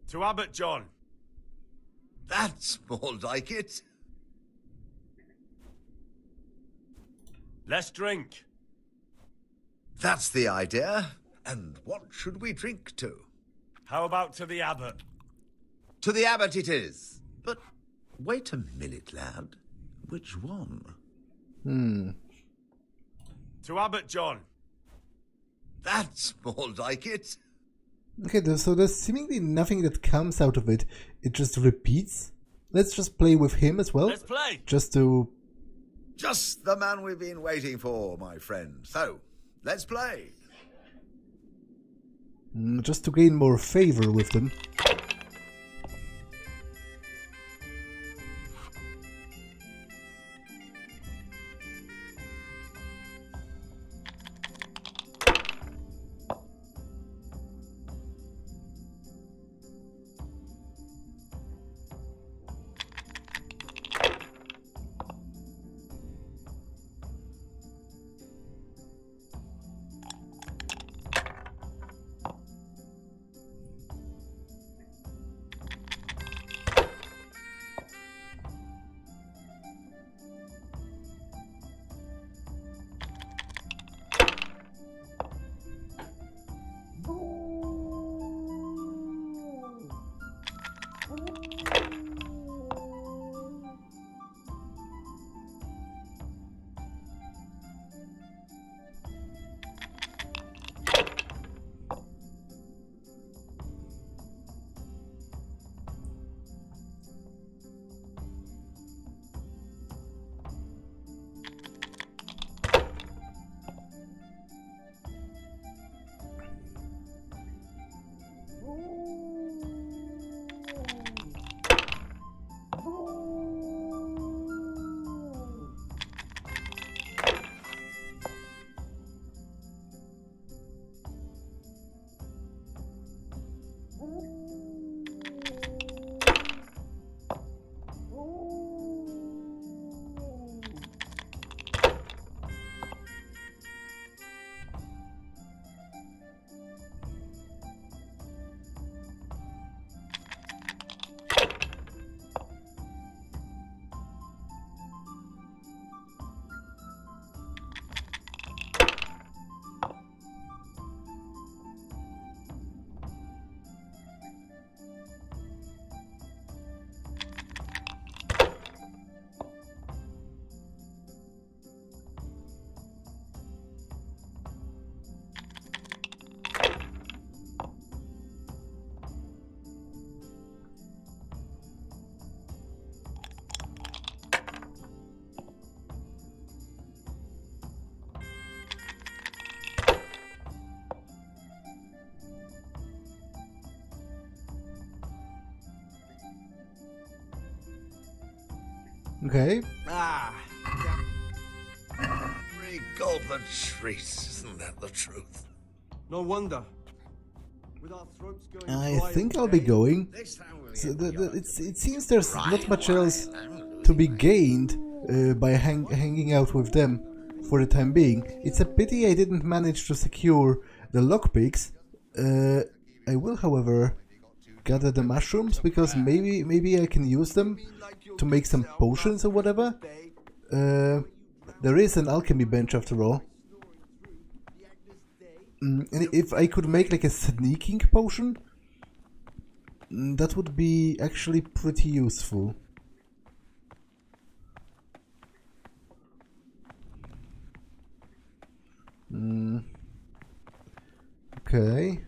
To Abbot John. That's more like it. Let's drink. That's the idea. And what should we drink to? How about to the abbot? To the abbot it is. But wait a minute, lad. Which one? To Abbot John. That's more like it. Okay, so there's seemingly nothing that comes out of it. It just repeats. Let's just play with him as well. Let's play. Just the man we've been waiting for, my friend. So, let's play. Just to gain more favor with them. Okay. Golden treat, isn't that the truth? No wonder. With our throats going I dry think and I'll be pain, going. So it seems there's not much else to be gained by hanging out with them for the time being. It's a pity I didn't manage to secure the lockpicks. I will, however, gather the mushrooms, because maybe I can use them to make some potions or whatever. There is an alchemy bench after all. And if I could make like a sneaking potion, that would be actually pretty useful. Okay.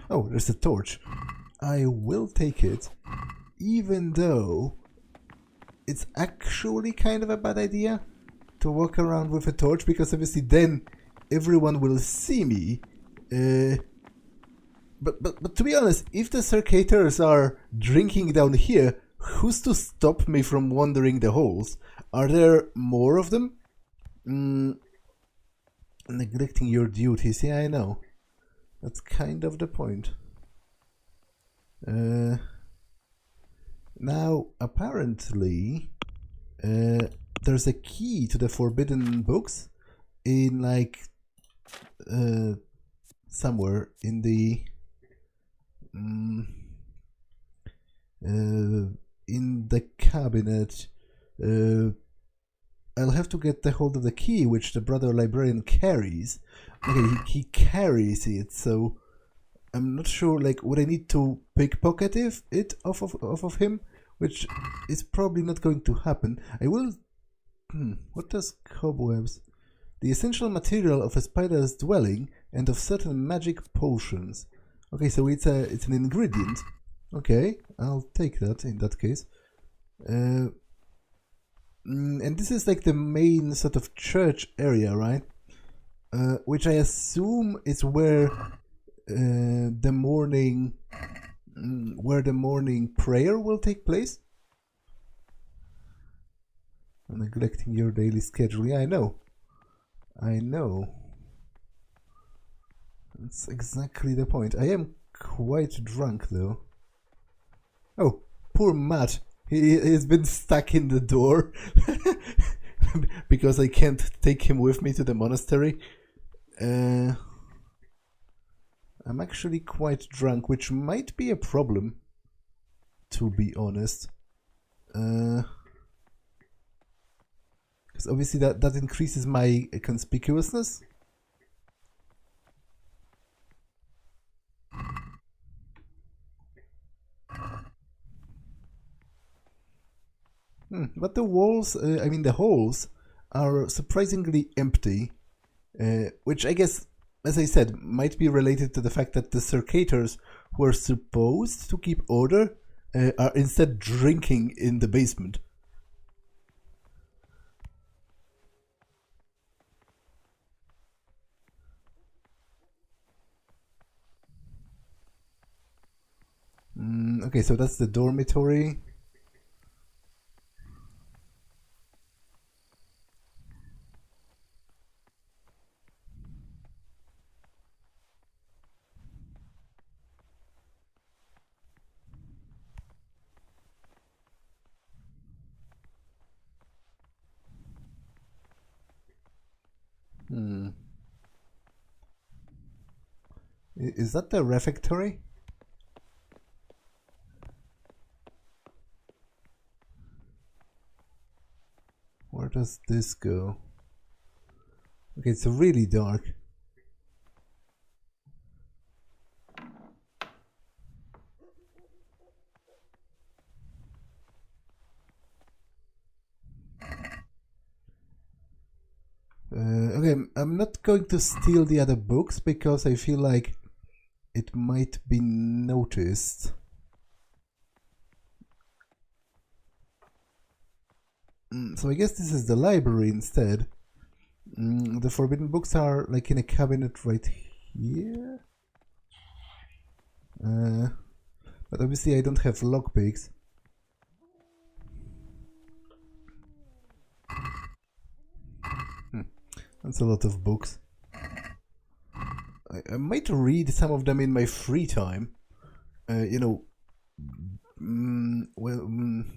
Oh, there's a torch. I will take it, even though it's actually kind of a bad idea to walk around with a torch, because obviously then everyone will see me. But to be honest, if the Circators are drinking down here, who's to stop me from wandering the halls? Are there more of them? Neglecting your duties, yeah, I know. That's kind of the point. Now, apparently, there's a key to the forbidden books in, like, somewhere in the cabinet. I'll have to get the hold of the key, which the brother librarian carries. Okay, he carries it, so I'm not sure, like, would I need to pickpocket it off of him? Which is probably not going to happen. I will... what does cobwebs? The essential material of a spider's dwelling and of certain magic potions. Okay, so it's an ingredient. Okay, I'll take that in that case. And this is like the main sort of church area, right? Which I assume is where the morning prayer will take place. I'm neglecting your daily schedule. Yeah, I know. That's exactly the point. I am quite drunk, though. Oh, poor Matt. He's been stuck in the door because I can't take him with me to the monastery. I'm actually quite drunk, which might be a problem, to be honest. Because obviously that increases my conspicuousness. But the walls, the halls, are surprisingly empty, which I guess, as I said, might be related to the fact that the Circators, who are supposed to keep order, are instead drinking in the basement. Okay, so that's the dormitory. Is that the refectory? Where does this go? Okay, it's really dark. Okay, I'm not going to steal the other books because I feel like it might be noticed. So I guess this is the library instead. The forbidden books are like in a cabinet right here. But obviously I don't have lockpicks. That's a lot of books. I might read some of them in my free time.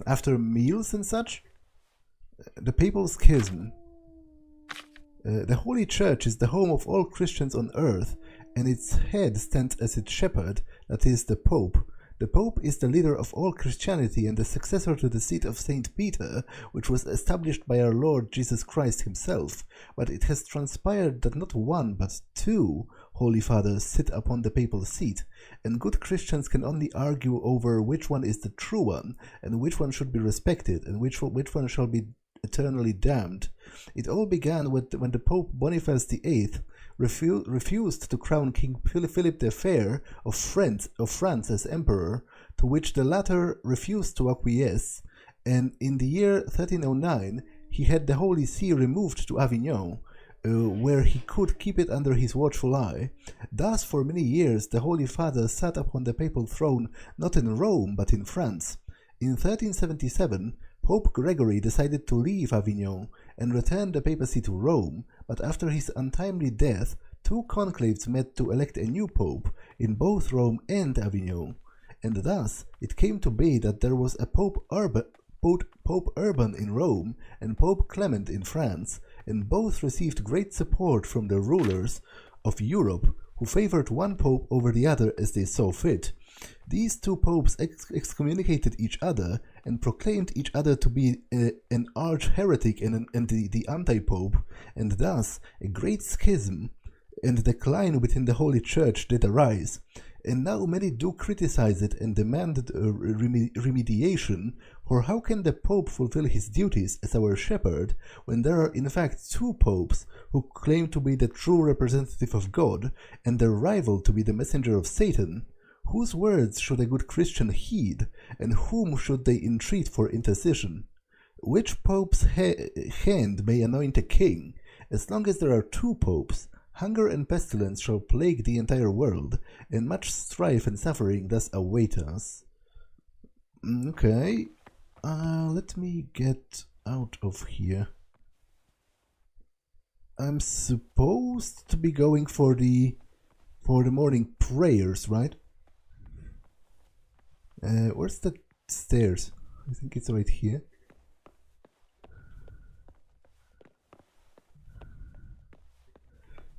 After meals and such. The Papal Schism. The Holy Church is the home of all Christians on earth, and its head stands as its shepherd, that is, the Pope. The Pope is the leader of all Christianity and the successor to the seat of Saint Peter, which was established by our Lord Jesus Christ himself. But it has transpired that not one, but two Holy Fathers sit upon the papal seat, and good Christians can only argue over which one is the true one, and which one should be respected, and which one shall be eternally damned. It all began when the Pope Boniface VIII refused to crown King Philip the Fair of France as emperor, to which the latter refused to acquiesce, and in the year 1309 he had the Holy See removed to Avignon, where he could keep it under his watchful eye. Thus, for many years, the Holy Father sat upon the papal throne not in Rome, but in France. In 1377, Pope Gregory decided to leave Avignon and return the papacy to Rome, but after his untimely death, 2 conclaves met to elect a new pope in both Rome and Avignon, and thus it came to be that there was a Pope Urban in Rome and Pope Clement in France, and both received great support from the rulers of Europe, who favored one pope over the other as they saw fit. These 2 popes excommunicated each other and proclaimed each other to be an arch-heretic and the anti-pope, and thus a great schism and decline within the Holy Church did arise. And now many do criticize it and demand remediation, for how can the Pope fulfill his duties as our shepherd when there are in fact 2 popes who claim to be the true representative of God and their rival to be the messenger of Satan? Whose words should a good Christian heed, and whom should they entreat for intercession? Which pope's hand may anoint a king? As long as there are 2 popes, hunger and pestilence shall plague the entire world, and much strife and suffering thus await us. Okay, let me get out of here. I'm supposed to be going for the morning prayers, right? Where's the stairs? I think it's right here.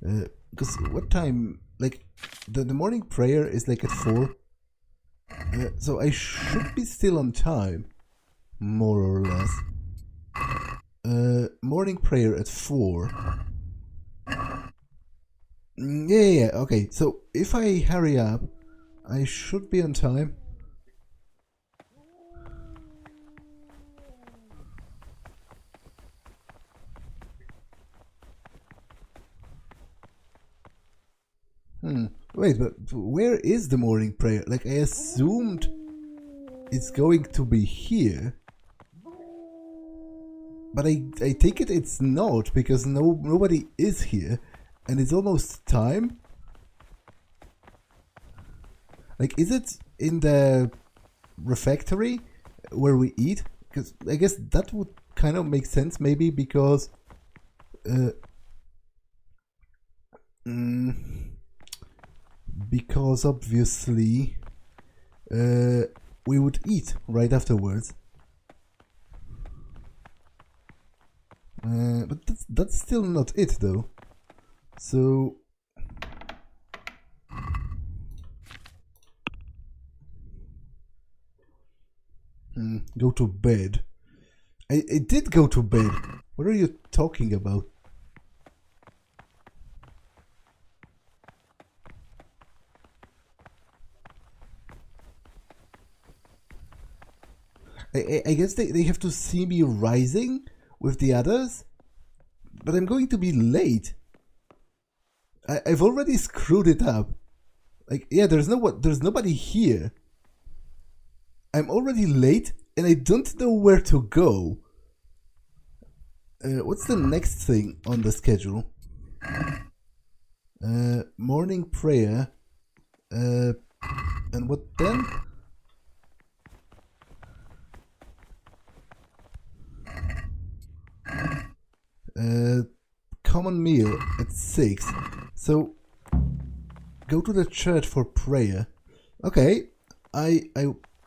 Because what time, like, the morning prayer is like at 4, so I should be still on time, more or less. Morning prayer at 4. Yeah, okay, so if I hurry up, I should be on time. Wait, but where is the morning prayer? Like, I assumed it's going to be here. But I take it it's not, because nobody is here. And it's almost time? Like, is it in the refectory where we eat? Because I guess that would kind of make sense, maybe, because... because obviously we would eat right afterwards, but that's still not it though. So go to bed. I did go to bed. What are you talking about? I guess they have to see me rising with the others, but I'm going to be late. I've already screwed it up. Like, yeah, there's nobody here. I'm already late, and I don't know where to go. What's the next thing on the schedule? Morning prayer. And what then? Common meal at 6. So go to the church for prayer. Okay, I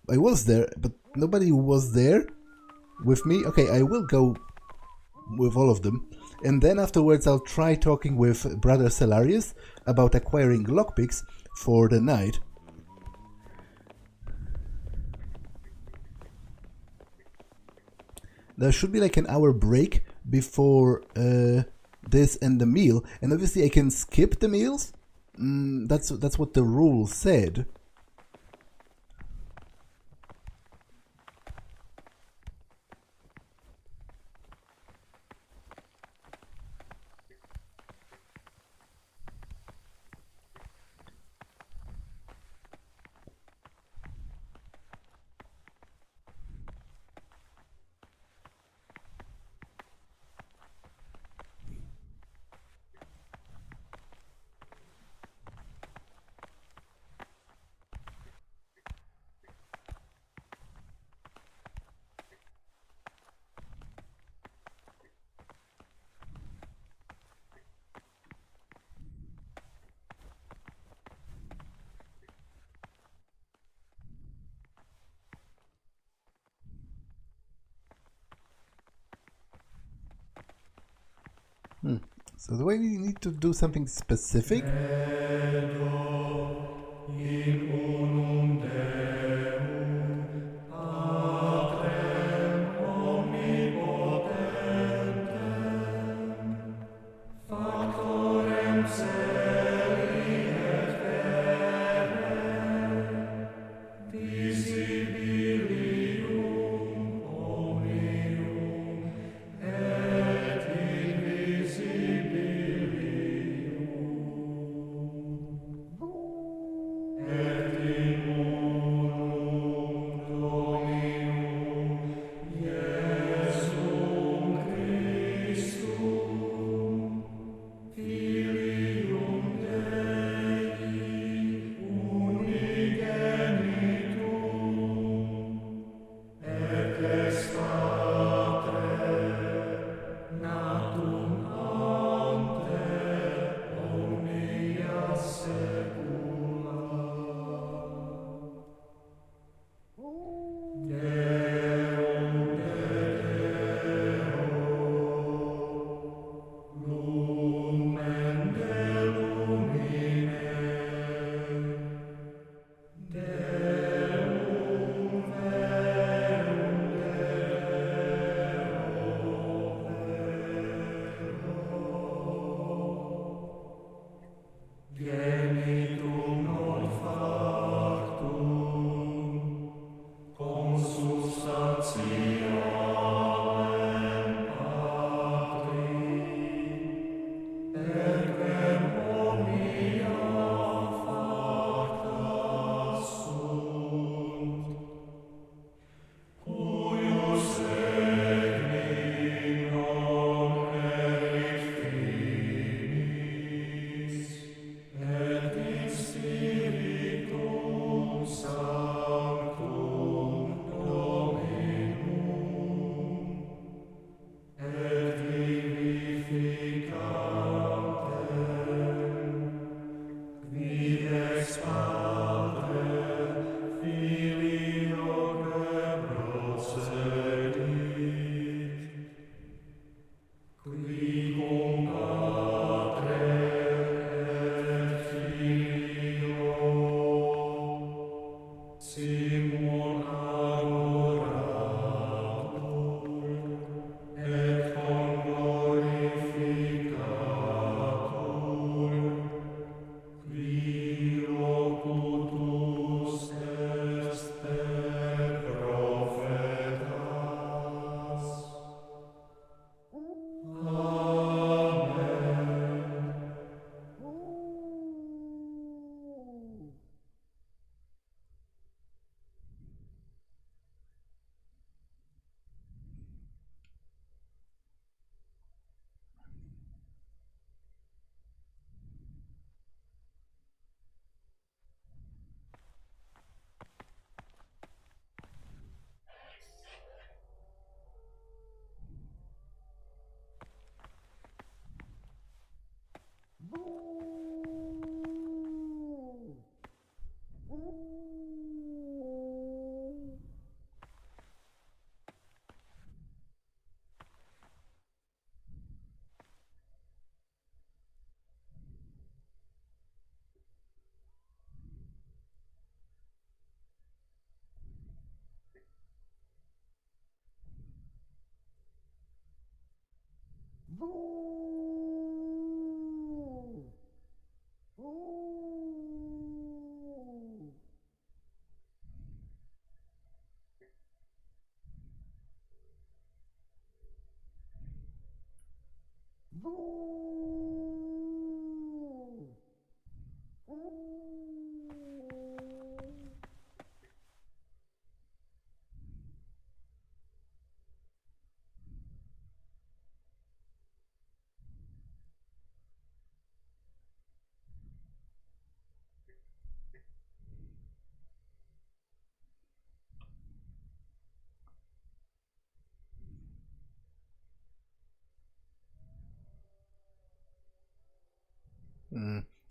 was there, but nobody was there with me. Okay, I will go with all of them, and then afterwards I'll try talking with Brother Celarius about acquiring lockpicks for the night. There should be like an hour break before this and the meal, and obviously I can skip the meals. That's what the rule said. So do I need to do something specific?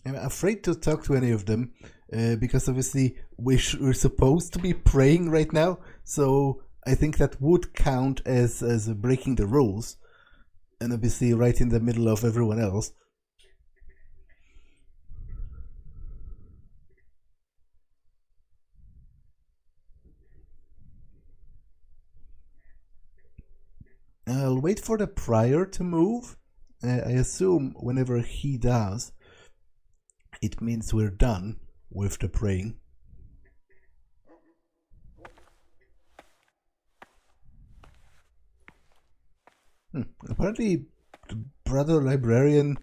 I'm afraid to talk to any of them because obviously we're supposed to be praying right now, so I think that would count as breaking the rules. and obviously right in the middle of everyone else. I'll wait for the prior to move. I assume whenever he does, it means we're done with the praying. Apparently, the brother librarian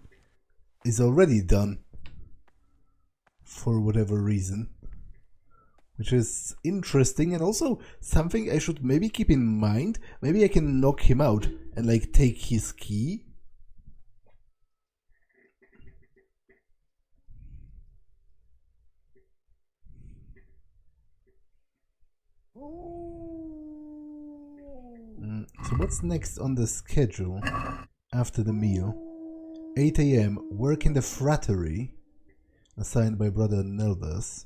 is already done for whatever reason, which is interesting and also something I should maybe keep in mind. Maybe I can knock him out and like take his key. So what's next on the schedule after the meal? 8 AM, work in the frattery, assigned by Brother Nevlas.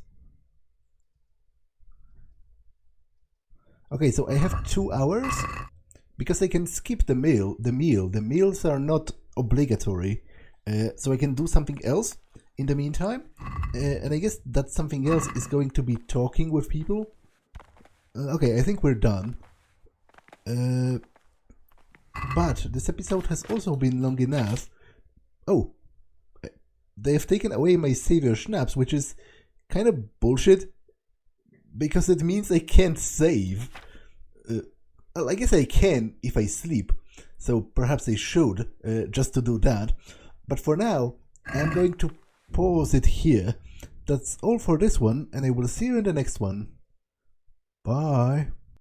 Okay, so I have 2 hours because I can skip the meal. The meals are not obligatory, so I can do something else in the meantime. And I guess that something else is going to be talking with people. Okay, I think we're done. But this episode has also been long enough. Oh, they have taken away my savior schnapps, which is kind of bullshit, because it means I can't save. Well, I guess I can if I sleep, so perhaps I should, just to do that. But for now, I'm going to pause it here. That's all for this one, and I will see you in the next one. Bye.